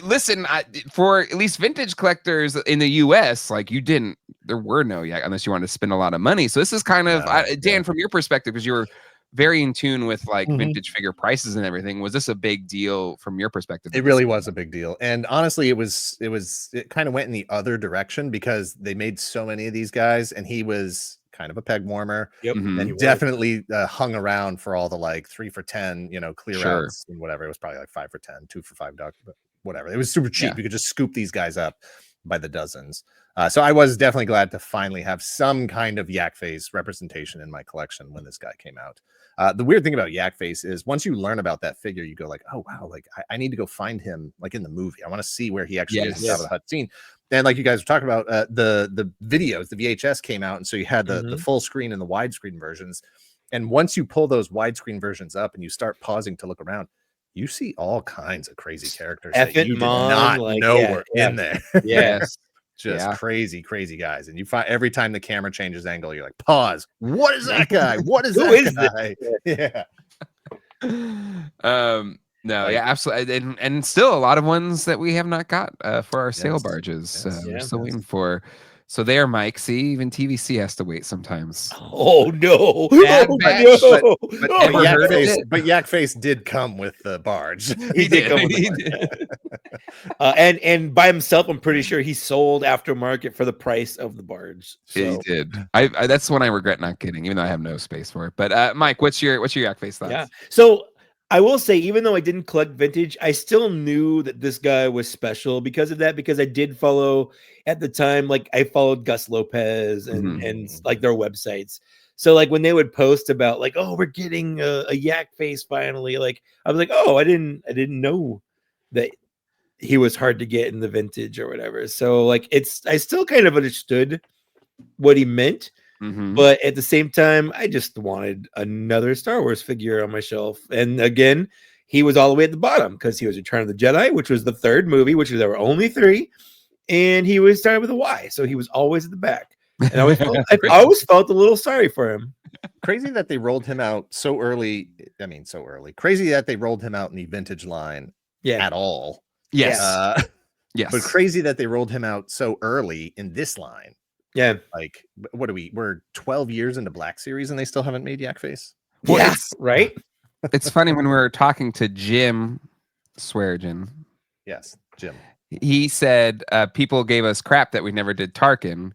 listen, for at least vintage collectors in the US, like there were no yak unless you wanted to spend a lot of money. So this is kind of Dan, from your perspective, because you were very in tune with like vintage figure prices and everything. Was this a big deal from your perspective? It really was a big deal. And honestly, it kind of went in the other direction because they made so many of these guys and he was kind of a peg warmer. Yep. Mhm. And definitely hung around for all the like 3 for 10, clear Sure. outs and whatever. It was probably like 5 for 10, 2 for $5, but whatever. It was super cheap. Yeah. You could just scoop these guys up by the dozens. So I was definitely glad to finally have some kind of Yakface representation in my collection when this guy came out. The weird thing about Yakface is once you learn about that figure, you go like, oh wow, like I need to go find him like in the movie. I want to see where he actually is in Jabba the Hutt scene. And like you guys were talking about, the videos, the VHS came out, and so you had the full screen and the widescreen versions. And once you pull those widescreen versions up and you start pausing to look around, you see all kinds of crazy characters that you did not know were in there. Yes. Just crazy guys. And you find every time the camera changes angle, you're like, pause. What is that guy? What is that guy? Yeah. No, yeah, absolutely. And still a lot of ones that we have not got for our sale barges. We're still waiting for. So there, Mike. See, even TVC has to wait sometimes. Oh no! Bad batch, no. But Yakface did come with the barge. He did come with the barge. And by himself, I'm pretty sure he sold aftermarket for the price of the barge. So. He did. I that's one I regret not getting, even though I have no space for it. But Mike, what's your Yakface thoughts? Yeah. So I will say, even though I didn't collect vintage, I still knew that this guy was special because of that, because I did follow at the time, like I followed Gus Lopez and like their websites. So like when they would post about like, oh, we're getting a Yak face finally, like I was like, oh, I didn't know that he was hard to get in the vintage or whatever. So like I still kind of understood what he meant. But at the same time, I just wanted another Star Wars figure on my shelf. And again, he was all the way at the bottom because he was Return of the Jedi, which was the third movie, which there were only 3. And he was started with a Y. So he was always at the back. And I always felt a little sorry for him. Crazy that they rolled him out so early. I mean, so early. Crazy that they rolled him out in the vintage line at all. Yes. Yes. But crazy that they rolled him out so early in this line. Yeah. Like, what are we're 12 years into Black Series and they still haven't made Yakface? Well, yeah, right? It's funny when we were talking to Jim Sweargen. Yes. Jim. He said people gave us crap that we never did Tarkin,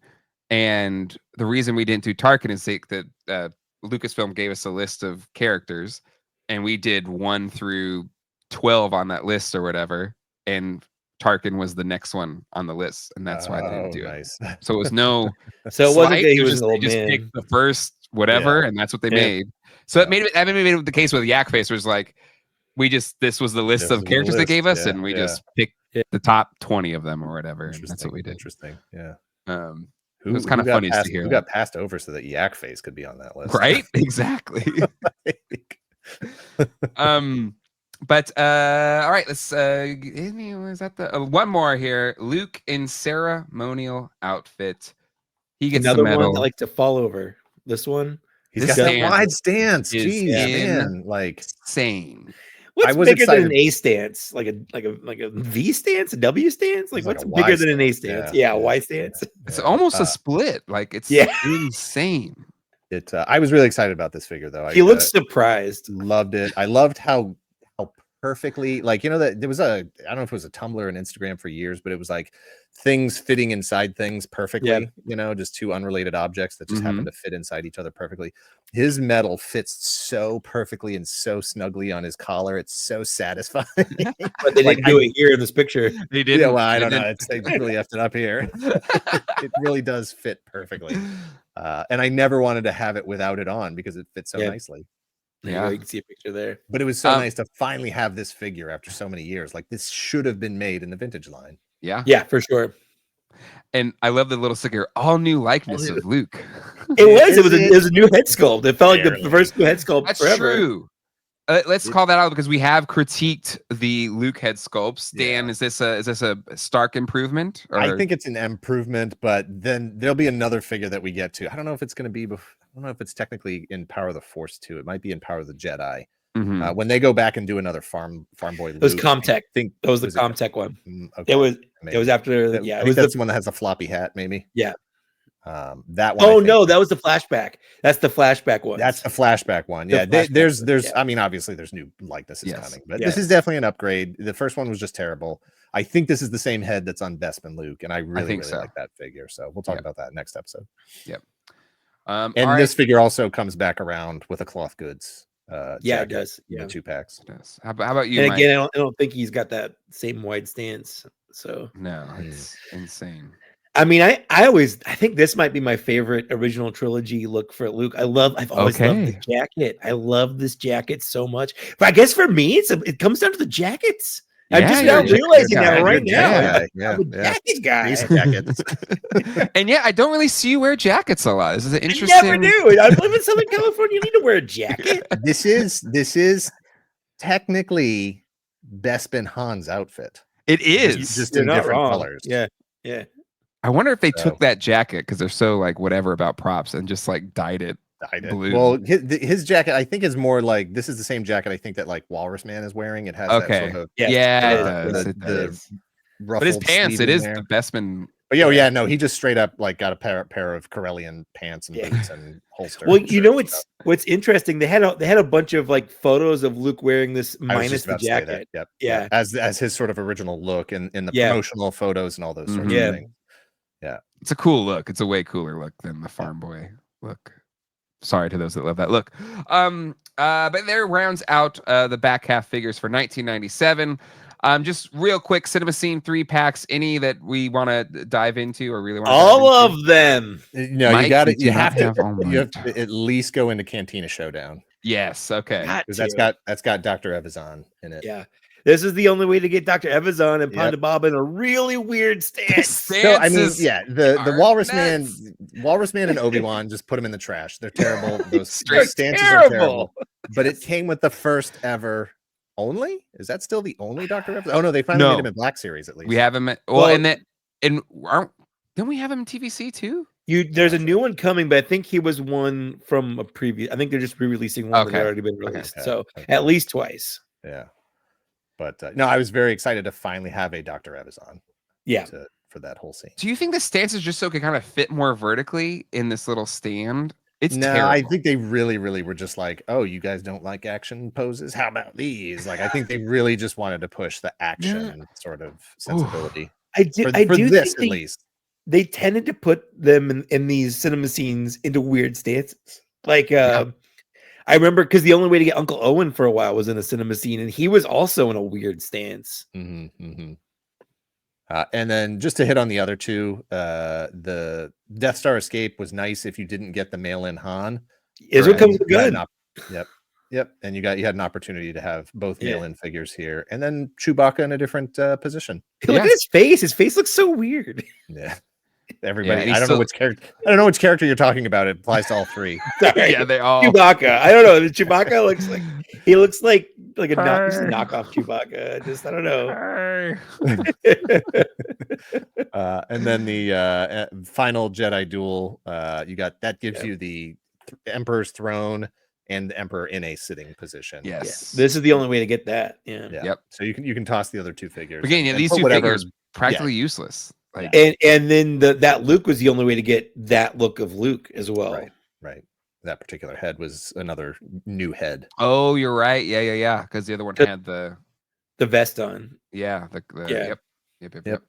and the reason we didn't do Tarkin is that Lucasfilm gave us a list of characters, and we did 1 through 12 on that list or whatever, and Tarkin was the next one on the list, and that's why they didn't do it. So it was no So it wasn't slight, that he it was just, an old they just man. picked the first whatever, and that's what they made. So it made it the case with Yakface, where it's like this was the list of characters they gave us, and we just picked the top 20 of them or whatever. And that's what we did. Interesting. Yeah. It was kind of funny to hear. Who got passed over so that Yakface could be on that list? Right? Exactly. But all right, let's is that the one more here? Luke in ceremonial outfit. He gets another the medal. one that likes to fall over. This one. He's got that wide stance. Jeez, man, like insane. What's bigger than an A stance? Like a V stance, a W stance? Like what's bigger than an A stance? Yeah, a Y stance. It's almost a split. Like it's insane. I was really excited about this figure though. He looks surprised. Loved it. I loved how perfectly, like, that there was I don't know if it was a Tumblr and Instagram for years, but it was like things fitting inside things perfectly. Just two unrelated objects that just happen to fit inside each other perfectly. His metal fits so perfectly and so snugly on his collar. It's so satisfying. But they didn't do it here in this picture. They didn't. Yeah, well, I don't know. They really effed it up here. It really does fit perfectly. And I never wanted to have it without it on because it fits so nicely. Yeah, you can see a picture there. But it was so nice to finally have this figure after so many years. Like this should have been made in the vintage line. Yeah, for sure. And I love the little sticker, all new likeness of Luke. It was a new head sculpt. It felt like the first new head sculpt That's forever. True. Let's call that out because we have critiqued the Luke head sculpts. Dan, is this a stark improvement? Or? I think it's an improvement, but then there'll be another figure that we get to. I don't know if it's going to be. I don't know if it's technically in Power of the Force 2. It might be in Power of the Jedi. When they go back and do another farm boy. It was Comtech. I think that was the Comtech one. Okay. It was after. I think that's the one that has the floppy hat, maybe. Yeah. That one. Oh no, that was the flashback. That's the flashback one. That's the flashback one. Yeah, there's. I mean, obviously, there's new likenesses coming, but this is definitely an upgrade. The first one was just terrible. I think this is the same head that's on Bespin Luke, and I really like that figure. So we'll talk about that next episode. Yep. And this figure also comes back around with a cloth goods. It does. Yeah, 2 packs. It does. How about you? And Mike? again, I don't think he's got that same wide stance. So no, it's insane. I mean, I think this might be my favorite original trilogy look for Luke. I've always loved the jacket. I love this jacket so much. But I guess for me, it comes down to the jackets. I'm just now realizing that right now. Yeah, jacket guy. These jackets. And I don't really see you wear jackets a lot. This is an interesting. I never do. I live in Southern California. You need to wear a jacket. This is technicnically Bespin Han's outfit. It is just in different colors. Yeah. I wonder if they took that jacket because they're so like whatever about props and just like dyed it blue. Well, his jacket I think is more like this is the same jacket I think that like Walrus Man is wearing. It has that sort of the but his pants it is the Bespin. But no, he just straight up like got a pair of Corellian pants and boots and holster. Well, what's interesting. They had a bunch of like photos of Luke wearing this minus the jacket. Yeah, as his sort of original look in the promotional photos and all those sorts of things. Yeah, it's a cool look. It's a way cooler look than the farm boy look. Sorry to those that love that look. But there rounds out the back half figures for 1997. Just real quick, Cinema Scene 3 packs. Any that we want to dive into or really want all of them? No, Mike, you have to at least go into Cantina Showdown. Yes, okay. Because that's got Dr. Evazan in it. Yeah. This is the only way to get Dr. Evazan and Ponda Bob in a really weird stance. So, I mean, the Walrus Man and Obi-Wan, just put them in the trash. They're terrible. Those stances are terrible. But it came with the first ever only? Is that still the only Dr. Evazan? Oh no, they finally made him in Black Series at least. We have him didn't we have him in TVC too? There's a new one coming, but I think he was one from a previous. I think they're just re-releasing one that's already been released. So at least twice. Yeah. But no, I was very excited to finally have a Dr. Evazan. Yeah. For that whole scene. Do you think the stance is just so it can kind of fit more vertically in this little stand? It's No, terrible. I think they really were just like, oh, you guys don't like action poses? How about these? Like, I think they really just wanted to push the action sort of sensibility. I do this, think at least. they tended to put them in these cinema scenes into weird stances. Like, I remember because the only way to get Uncle Owen for a while was in a cinema scene, and he was also in a weird stance. And then just to hit on the other two, the Death Star escape was nice if you didn't get the mail-in Han. Is what comes with the gun. Yep. And you had an opportunity to have both mail-in figures here, and then Chewbacca in a different position. Look at his face. His face looks so weird. Yeah. Everybody, I don't know which character. I don't know which character you're talking about. It applies to all three. Sorry. Yeah, they all. Chewbacca. I don't know. Chewbacca looks like a knockoff Chewbacca. Just I don't know. And then the final Jedi duel. You got that gives you the Emperor's throne and the Emperor in a sitting position. Yes, this is the only way to get that. Yep. So you can toss the other two figures again. These two figures practically useless. Like, and then that Luke was the only way to get that look of Luke as well. Right. That particular head was another new head. Oh, you're right. Yeah. Because the other one had the vest on. Yeah. Yep.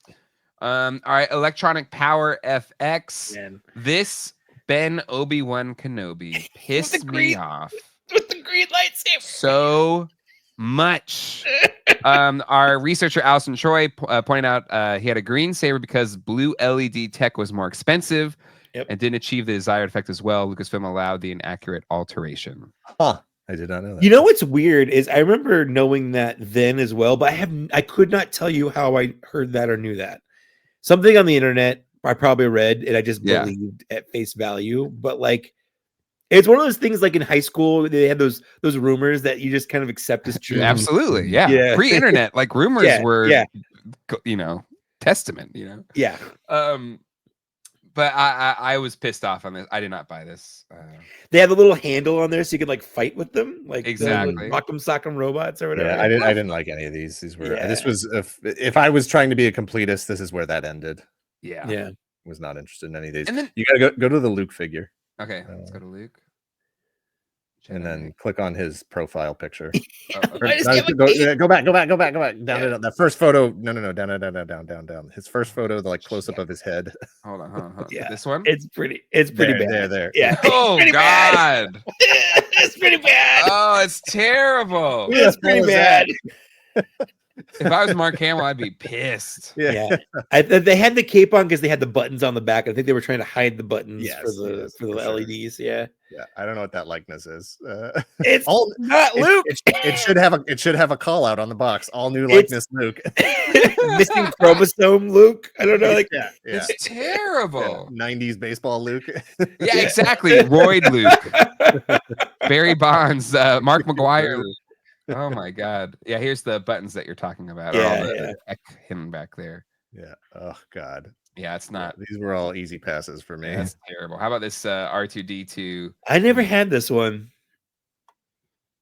All right. Electronic Power FX. Man. This Ben Obi-Wan Kenobi pissed me off with the green lightsaber so much. Our researcher Allison Troy pointed out he had a green saber because blue LED tech was more expensive and didn't achieve the desired effect as well. Lucasfilm allowed the inaccurate alteration. I did not know that. You know what's weird is I remember knowing that then as well, but I could not tell you how I heard that or knew that. Something on the internet I probably read and I just believed at face value, but like it's one of those things like in high school, they had those rumors that you just kind of accept as true. Absolutely. Yeah. Pre-internet, like rumors were, testament, Yeah. But I was pissed off on this. I did not buy this. They had a little handle on there so you could like fight with them, like exactly rock'em sock'em robots or whatever. Yeah, I didn't like any of these. These were this was if I was trying to be a completist, this is where that ended. Yeah. Was not interested in any of these. And then you gotta go to the Luke figure. Okay, let's go to Luke. And then click on his profile picture. Go back. Down to the first photo. No. Down. His first photo, the like close up of his head. Hold on. Yeah. This one? It's pretty bad. There. Yeah. Oh God. It's pretty bad. Oh, it's terrible. It's pretty bad. If I was Mark Hamill, I'd be pissed. Yeah. They had the cape on because they had the buttons on the back. I think they were trying to hide the buttons for the LEDs. Yeah. I don't know what that likeness is. It's not Luke. It should have a call out on the box. All new likeness Luke. Missing chromosome Luke. I don't know. It's terrible. 90s baseball Luke. Yeah, exactly. Royd Luke. Barry Bonds. Mark McGuire Luke. Oh my God. Yeah, here's the buttons that you're talking about. Him back there. Yeah. Oh God. Yeah, it's not. These were all easy passes for me. That's terrible. How about this R2D2? I never had this one.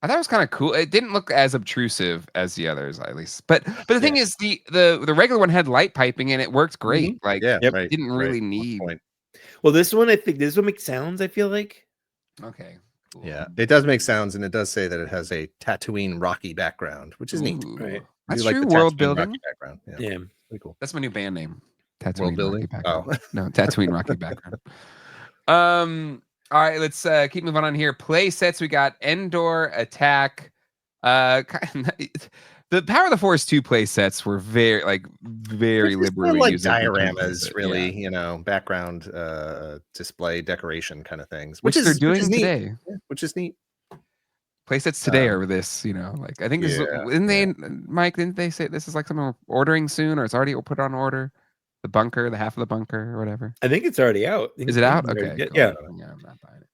I thought it was kind of cool. It didn't look as obtrusive as the others, at least. But the thing is, the regular one had light piping and it worked great. Like, didn't really need. Well, this one, I think this one makes sounds. I feel like. Okay. Cool. Yeah, it does make sounds, and it does say that it has a Tatooine Rocky background, which is neat. Right. That's true. Like world building Rocky background. Yeah, pretty cool. That's my new band name. Tatooine World building. Rocky background. No, Tatooine Rocky background. All right, let's keep moving on here. Play sets. We got Endor Attack. The Power of the Force 2 play sets were very liberally like used dioramas, really, background display decoration kind of things, which they're doing today, which is neat. Play sets today are this, like I think this Mike, didn't they say this is like something we're ordering soon, or it's already put on order? The bunker, the half of the bunker, or whatever. I think it's already out. Is it out? Okay, cool. Yeah. I'm not buying it.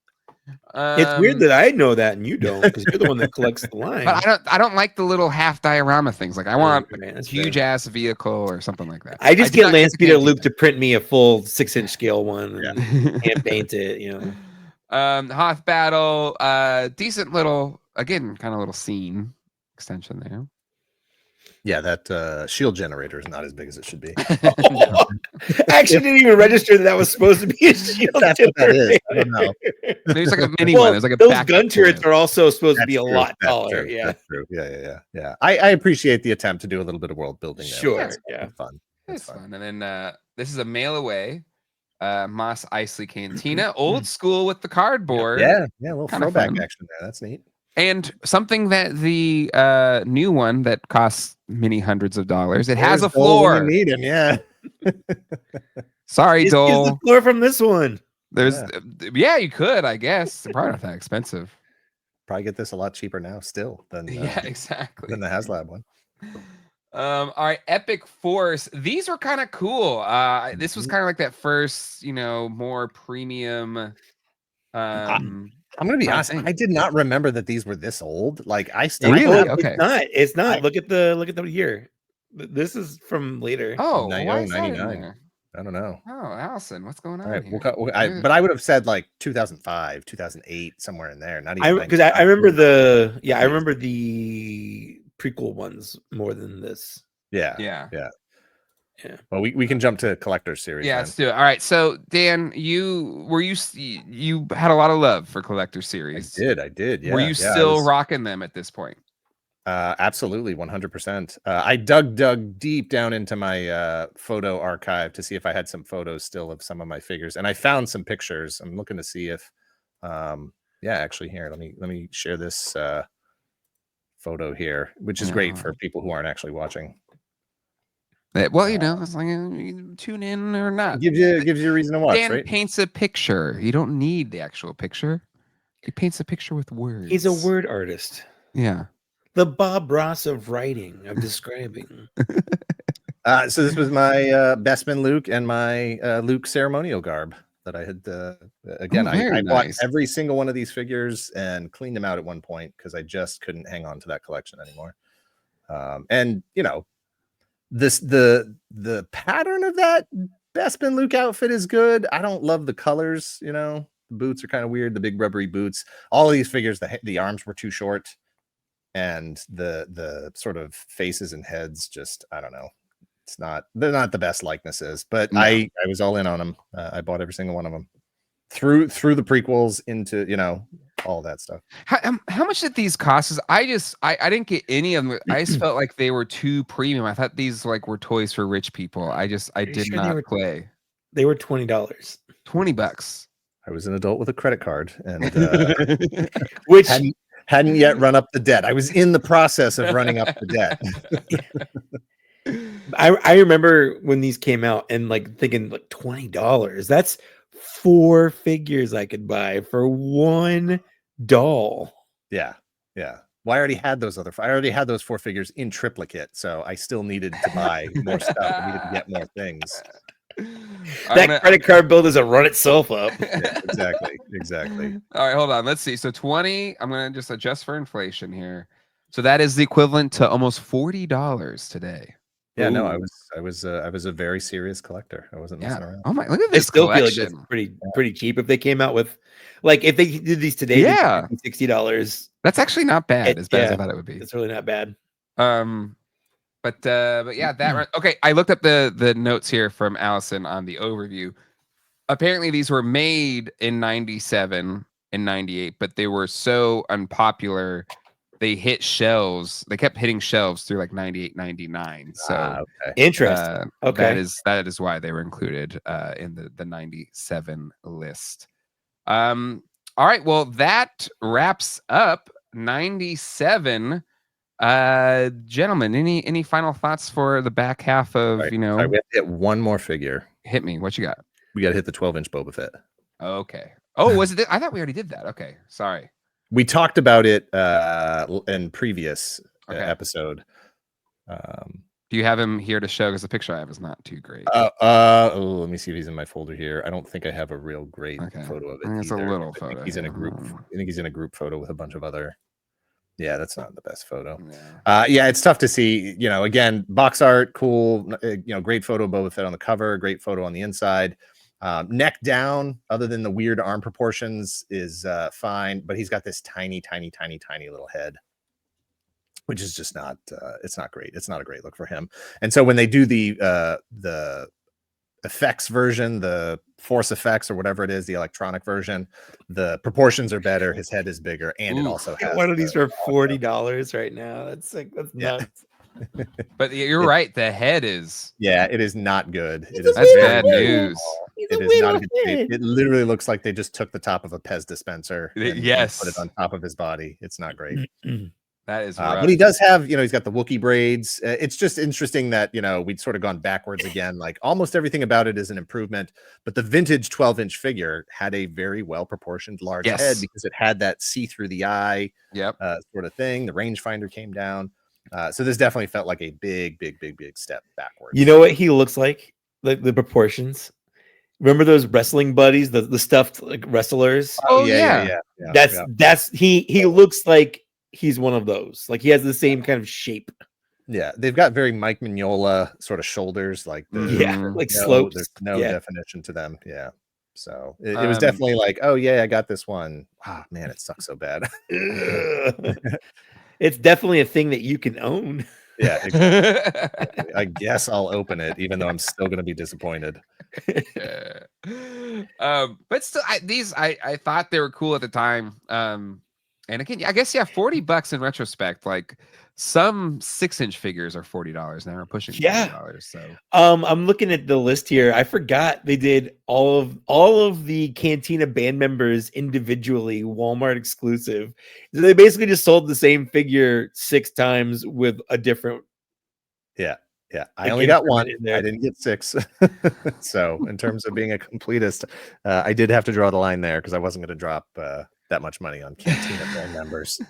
It's weird that I know that and you don't, because you're the one that collects the line. But I don't like the little half diorama things. Like I want a huge ass vehicle or something like that. I just get Lance Peter Luke to print me a full 6-inch scale one and hand paint it. Hoth battle, decent little, again, kind of little scene extension there. Yeah, that shield generator is not as big as it should be. No. Actually, didn't even register that was supposed to be a shield. That's what that is. I don't know. Maybe it's like a mini Well, one. There's like a those backup gun turrets unit. are also supposed to be That's a true. lot That's taller. true. Yeah, That's true. Yeah. I appreciate the attempt to do a little bit of world building. There. Sure. That's Yeah. fun. It's fun. And then this is a mail away. Moss Eisley Cantina, old school with the cardboard. Yeah, a little Kinda throwback fun. action there. That's neat. And something that the new one that costs many hundreds of dollars. It has a There's Dole when floor. you need him. Yeah. Sorry, Is Dole. the floor from this one? There's yeah, you could, I guess. They're probably not that expensive. Probably get this a lot cheaper now still than Yeah, exactly. than the HasLab one. All right, Epic Force. These were kind of cool. This was kind of like that first, more premium. I'm gonna be honest. thing. I did not remember that these were this old. Like I still Really? Oh, Okay. It's not. Look at the year. This is from later. Oh, Ni- why oh, is that in 99. there? I don't know. Oh, Allison, what's going on All right, here? but I would have said like 2005, 2008, somewhere in there. Not even Because I remember I remember the prequel ones more than this. Yeah. Well, we can jump to collector's series. Yeah, then. let's do it. All right. So, Dan, you had a lot of love for collector I series. did. Yeah. Were you still rocking them at this point? Absolutely, 100%. I dug deep down into my photo archive to see if I had some photos still of some of my figures, and I found some pictures. I'm looking to see if, actually here. Let me share this photo here, which is great for people who aren't actually watching. Well, it's like you tune in or not. Gives you a reason to watch, Dan right? paints a picture. You don't need the actual picture. He paints a picture with words. He's a word artist. Yeah. The Bob Ross of writing, of describing. So this was my Bespin Luke and my Luke ceremonial garb that I had. Again, I bought every single one of these figures and cleaned them out at one point because I just couldn't hang on to that collection anymore. And the pattern of that Bespin Luke outfit is good. I don't love the colors. The boots are kind of weird. The big rubbery boots. All of these figures, the arms were too short. And the sort of faces and heads, just I don't know. They're not the best likenesses, but no. I was all in on them. I bought every single one of them through the prequels into all that stuff. How much did these cost? I didn't get any of them. I just felt like they were too premium. I thought these were toys for rich people. I did not play. They were $20. $20. I was an adult with a credit card, and which hadn't yet run up the debt. I was in the process of running up the debt. I remember when these came out and thinking $20. That's 4 figures I could buy for one doll. Yeah. Well, I already had those 4 figures in triplicate, so I still needed to buy more stuff. I needed to get more things. That credit card bill doesn't run itself up. Yeah, exactly. All right, hold on. Let's see. So 20. I'm gonna just adjust for inflation here. So that is the equivalent to almost $40 today. Yeah, Ooh. no, I was a very serious collector. I wasn't messing around. Oh my! Look at this. I still collection. feel like it's pretty cheap if they came out with, if they did these today. Yeah, $60. That's actually not bad. As bad as I thought it would be. It's really not bad. But yeah, that okay. I looked up the notes here from Allison on the overview. Apparently, these were made in 97 and 98, but they were so unpopular. They hit shelves. They kept hitting shelves through 98, 99. So okay. Interesting. Okay, that is why they were included in the 97 list. All right. Well, that wraps up 97. Gentlemen, any final thoughts for the back half of we have to hit one more figure. Hit me. What you got? We got to hit the 12-inch Boba Fett. Okay. Oh, was it? I thought we already did that. Okay, sorry. We talked about it in previous episode. Do you have him here to show? Because the picture I have is not too great. Let me see if he's in my folder here. I don't think I have a real great photo of it. It's either. a little I photo. think he's in a group. I think he's in a group photo with a bunch of other. Yeah, that's not the best photo. Yeah, it's tough to see. Again, box art, cool. Great photo of Boba Fett on the cover. Great photo on the inside. Neck down, other than the weird arm proportions, is fine. But he's got this tiny little head. which is just not it's not great. It's not a great look for him. And so when they do the effects version, the force effects or whatever it is, the electronic version, the proportions are better, his head is bigger, and it also has one of these for $40 right now. That's nuts. But you're right, the head is it is not good. That's bad news. It is not a good shape. It literally looks like they just took the top of a Pez dispenser and put it on top of his body. It's not great. That is but he does have, he's got the Wookiee braids. It's just interesting that, we'd sort of gone backwards again. Like almost everything about it is an improvement, but the vintage 12-inch figure had a very well proportioned large head because it had that see through the eye sort of thing. The rangefinder came down. So this definitely felt like a big step backwards. You know what he looks like? The proportions. Remember those wrestling buddies, the stuffed like wrestlers? Oh yeah. That's he looks like he's one of those. Like he has the same kind of shape. Yeah, they've got very Mike Mignola sort of shoulders, like slopes. There's no definition to them. Yeah, so it was definitely like, oh yeah, I got this one. Wow, man, it sucks so bad. It's definitely a thing that you can own. Yeah, exactly. I guess I'll open it, even though I'm still going to be disappointed. But still, I thought they were cool at the time. And again, I guess $40 in retrospect. Like some 6-inch figures are $40 now, or pushing $40. So I'm looking at the list here. I forgot they did all of the Cantina Band members individually, Walmart exclusive. So they basically just sold the same figure 6 times with a different. Yeah. I only got one. I didn't get 6. So in terms of being a completist, I did have to draw the line there because I wasn't going to drop that much money on Cantina Band members.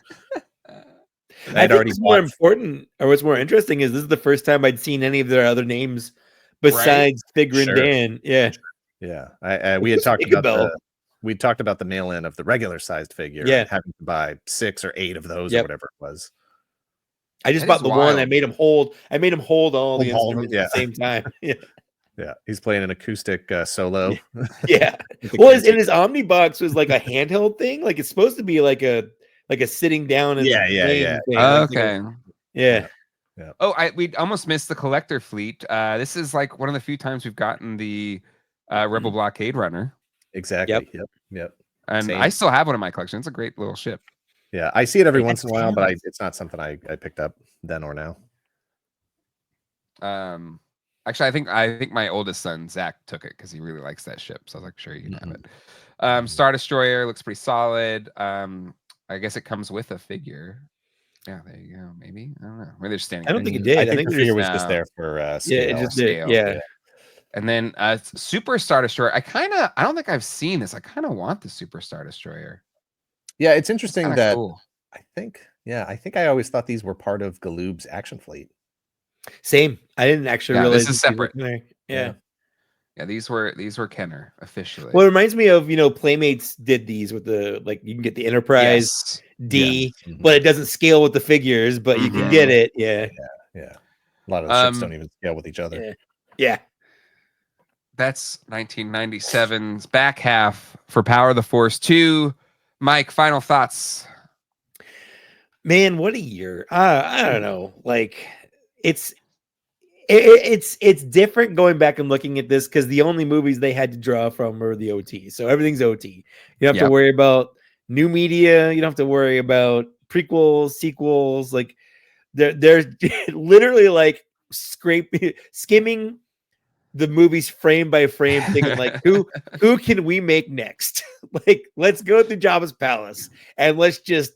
I think what's more important, or what's more interesting, is this is the first time I'd seen any of their other names besides Figure and Dan. Yeah. We had talked about the mail-in of the regular sized figure. Yeah, having to buy 6 or 8 of those or whatever it was. I just bought the one. I made him hold all the instruments at the same time. Yeah, he's playing an acoustic solo. Yeah. Well, his Omnibox was like a handheld thing. Like it's supposed to be like a sitting down and thing. Okay. Yeah. Oh, we almost missed the collector fleet. This is like one of the few times we've gotten the Rebel Blockade Runner. Exactly. Yep. And I still have one in my collection. It's a great little ship. Yeah, I see it every once in a while, but it's not something I picked up then or now. Actually, I think my oldest son Zach took it because he really likes that ship. So I was like, sure, you can have it. Star Destroyer looks pretty solid. I guess it comes with a figure. Yeah, there you go. Maybe I don't know. Maybe they're standing. I don't think it did. I think the figure was just there for scale. Yeah, it just did. Yeah. And then Super Star Destroyer. I don't think I've seen this. I kind of want the Super Star Destroyer. Yeah, it's interesting that cool. I think I always thought these were part of Galoob's action fleet. Same. I didn't actually realize this is separate. Yeah. Yeah, these were Kenner officially. Well, it reminds me of, Playmates did these with the, like, you can get the Enterprise D, but it doesn't scale with the figures, but you can get it. Yeah. A lot of the ships don't even scale with each other. Yeah. That's 1997's back half for Power of the Force 2. Mike, final thoughts. Man, what a year. I don't know. Like, it's different going back and looking at this because the only movies they had to draw from were the OT. So everything's OT. You don't have to worry about new media. You don't have to worry about prequels, sequels. Like they're literally like skimming the movies frame by frame, thinking like, who can we make next? Like, let's go through Jabba's palace and let's just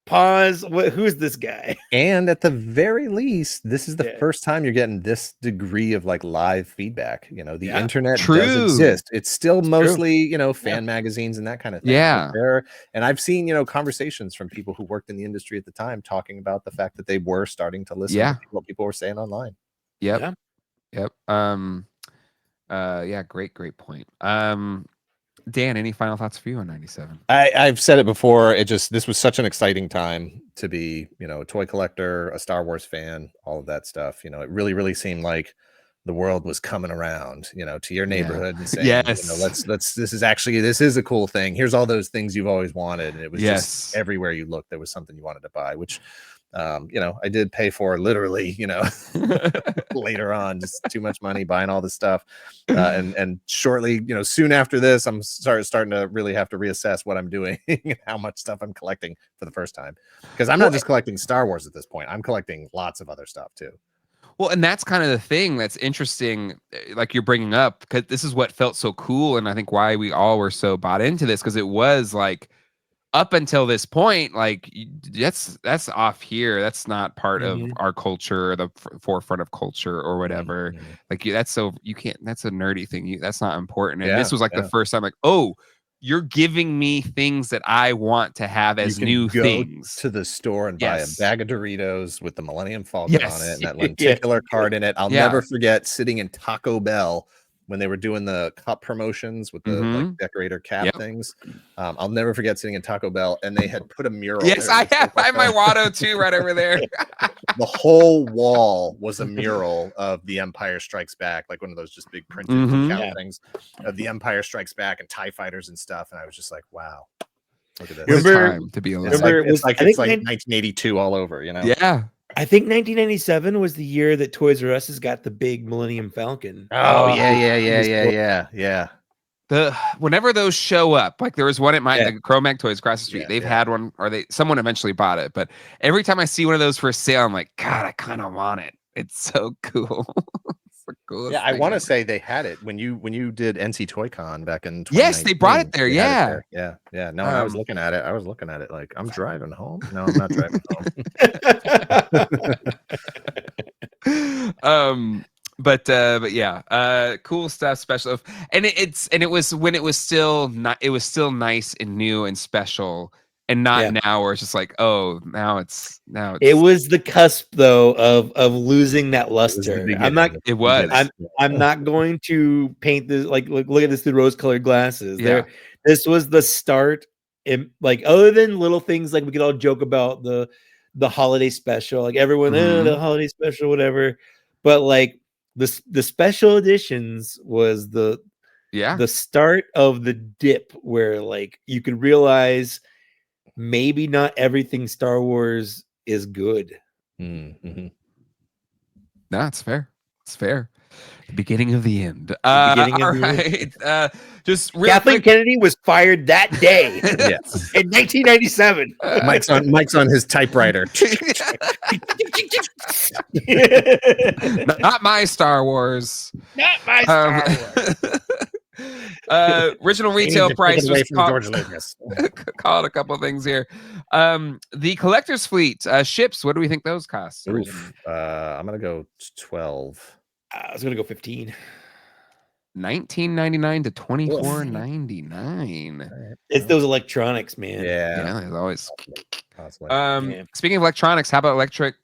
pause. Who's this guy? And at the very least, this is the first time you're getting this degree of like live feedback. The internet does exist. It's still mostly fan magazines and that kind of thing. And I've seen conversations from people who worked in the industry at the time talking about the fact that they were starting to listen to what people were saying online. Yep. Great point. Dan, any final thoughts for you on 97? I've said it before. This was such an exciting time to be, a toy collector, a Star Wars fan, all of that stuff. It really, really seemed like the world was coming around, to your neighborhood and saying, this is a cool thing. Here's all those things you've always wanted. And it was just everywhere you looked, there was something you wanted to buy, which I did pay for literally, later on, just too much money buying all this stuff. And shortly, soon after this, I'm starting to really have to reassess what I'm doing and how much stuff I'm collecting for the first time. Because I'm not just collecting Star Wars at this point. I'm collecting lots of other stuff too. Well, and that's kind of the thing that's interesting, like you're bringing up, because this is what felt so cool. And I think why we all were so bought into this, because it was like, up until this point, like that's off here. That's not part of our culture, the forefront of culture or whatever. Like that's so you can't. That's a nerdy thing. That's not important. And this was like the first time, like, oh, you're giving me things that I want to have as new things. To the store and buy a bag of Doritos with the Millennium Falcon on it and that lenticular card in it. I'll never forget sitting in Taco Bell when they were doing the cup promotions with the like decorator cap things. I'll never forget sitting in Taco Bell and they had put a mural. Yes, I have my Watto too right over there. The whole wall was a mural of The Empire Strikes Back, like one of those just big printed things of The Empire Strikes Back and TIE fighters and stuff. And I was just like, wow, look at this. Remember, time to be alive. It's like 1982 all over, Yeah. I think 1997 was the year that Toys R Us has got the big Millennium Falcon. Oh, yeah. Whenever those show up, like there was one at my Cro-Mag Toys across the street. They've had one, or someone eventually bought it. But every time I see one of those for sale, I'm like, God, I kind of want it. It's so cool. It's the coolest I thing want to ever. say they had it when you did NC Toy Con back in 2019. Yes, they brought it there. Yeah. No, I was looking at it. Like, I'm driving home. No, I'm not driving home. But yeah, cool stuff, special, and it was when it was still nice and new and special, and not now where it's just like, oh, now it's it was the cusp though of losing that luster. I'm not going to paint this like look at this through rose-colored glasses. This was the start. Like other than little things like we could all joke about the holiday special, like everyone the holiday special, whatever, but like the special editions was the start of the dip where like you could realize maybe not everything Star Wars is good. No, it's fair. It's fair. The beginning of the end. End. Just real Kathleen quick. Kennedy was fired that day. In 1997. Mike's on his typewriter. Not my Star Wars. Not my Star Wars. Original retail price was George Lucas. Called a couple of things here. The collector's fleet ships. What do we think those cost? I'm gonna go 12. I was gonna go 15. $19.99 to $24.99. It's those electronics, man. Yeah, there's always. Speaking of electronics, how about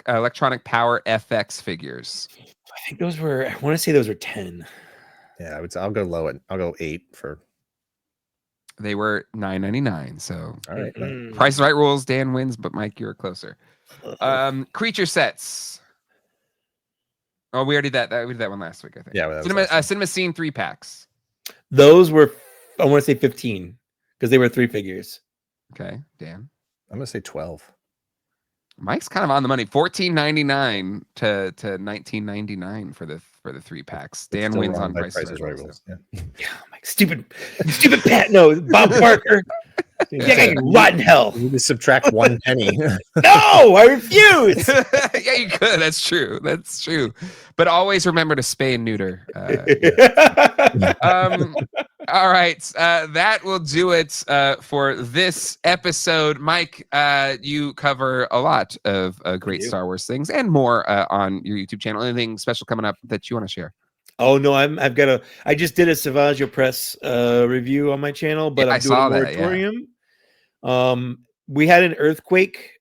electronic power FX figures? I think those were. I want to say those were 10. Yeah, I'll go low. I'll go 8 for. They were $9.99. So, all right. Price is Right rules. Dan wins, but Mike, you're closer. Creature sets. Oh, we already did that. We did that one last week, I think. Yeah, Cinema Scene 3-packs. Those were, I want to say 15 because they were 3 figures. Okay, Dan. I'm gonna say 12. Mike's kind of on the money. $14.99 to $19.99 for the 3-packs. Dan wins on Price is Right rules. Yeah, Mike, stupid Pat. No, Bob Barker. Yeah, rotten hell. You need to subtract 1 penny. No, I refuse. Yeah, you could. That's true. But always remember to spay and neuter. All right. That will do it for this episode. Mike, you cover a lot of great Star Wars things and more on your YouTube channel. Anything special coming up that you want to share? Oh no, I just did a Savage Press review on my channel, but I'm doing a moratorium. We had an earthquake,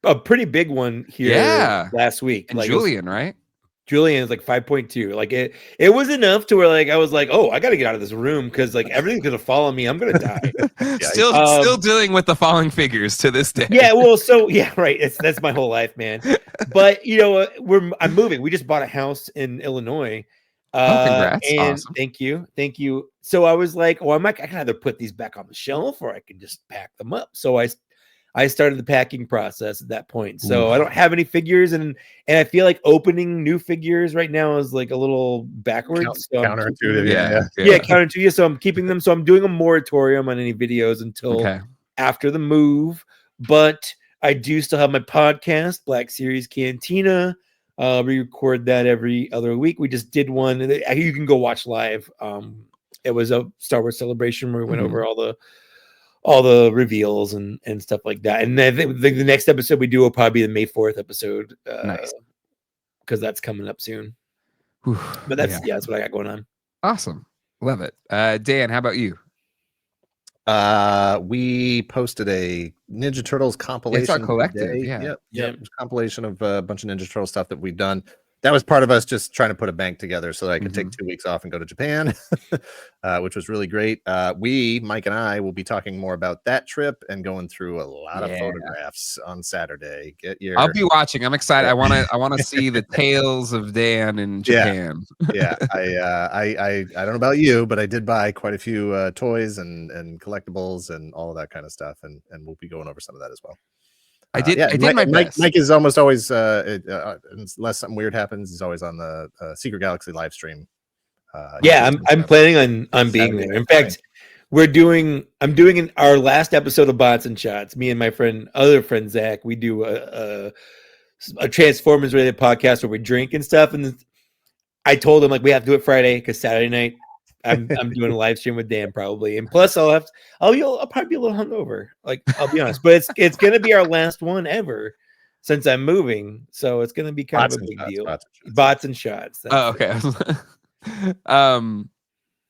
a pretty big one here last week. And like Julian, right? Julian is like 5.2. Like it was enough to where like I was like, oh, I got to get out of this room because like everything's gonna follow me. I'm gonna die. Still dealing with the falling figures to this day. Yeah, well, so yeah, right. That's my whole life, man. But you know, I'm moving. We just bought a house in Illinois. Congrats. And awesome. Thank you. So I was like, I can either put these back on the shelf or I can just pack them up. So I I started the packing process at that point. So I don't have any figures, and I feel like opening new figures right now is like a little backwards. Counterintuitive. Yeah, counterintuitive. So I'm keeping them. So I'm doing a moratorium on any videos until after the move. But I do still have my podcast, Black Series Cantina. We record that every other week. We just did one. You can go watch live. It was a Star Wars celebration where we went over all the reveals and stuff like that. And I think the next episode we do will probably be the May 4th episode. Nice. Because that's coming up soon. Whew, but that's what I got going on. Awesome. Love it. Dan, how about you? We posted a Ninja Turtles compilation. It's our collective. Yep. Compilation of a bunch of Ninja Turtle stuff that we've done. That was part of us just trying to put a bank together so that I could take 2 weeks off and go to Japan, which was really great. Mike and I, will be talking more about that trip and going through a lot of photographs on Saturday. I'll be watching. I'm excited. I want to see the tales of Dan in Japan. I don't know about you, but I did buy quite a few toys and collectibles and all of that kind of stuff, and we'll be going over some of that as well. I did my best. Mike is almost always, unless something weird happens, he's always on the Secret Galaxy live stream. I'm planning on being there. In fact, I'm doing our last episode of Bots and Shots. Me and my other friend Zach, we do a Transformers related podcast where we drink and stuff. And I told him we have to do it Friday because Saturday night I'm doing a live stream with Dan probably, and plus I'll probably be a little hungover. I'll be honest, but it's gonna be our last one ever since I'm moving, so it's gonna be kind of a big deal. Bots and shots. Okay.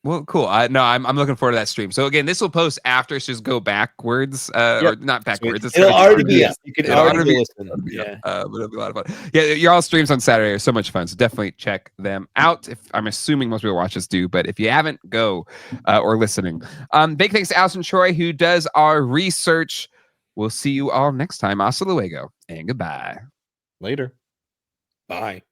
Well, cool. I'm looking forward to that stream. So again, this will post after, so just go backwards, or not backwards. It'll already be up. You can already listen. But it'll be a lot of fun. Yeah, your all streams on Saturday are so much fun. So definitely check them out. I'm assuming most people watch this do, but if you haven't, go or listening. Big thanks to Allison Troy who does our research. We'll see you all next time. Hasta luego and goodbye. Later. Bye.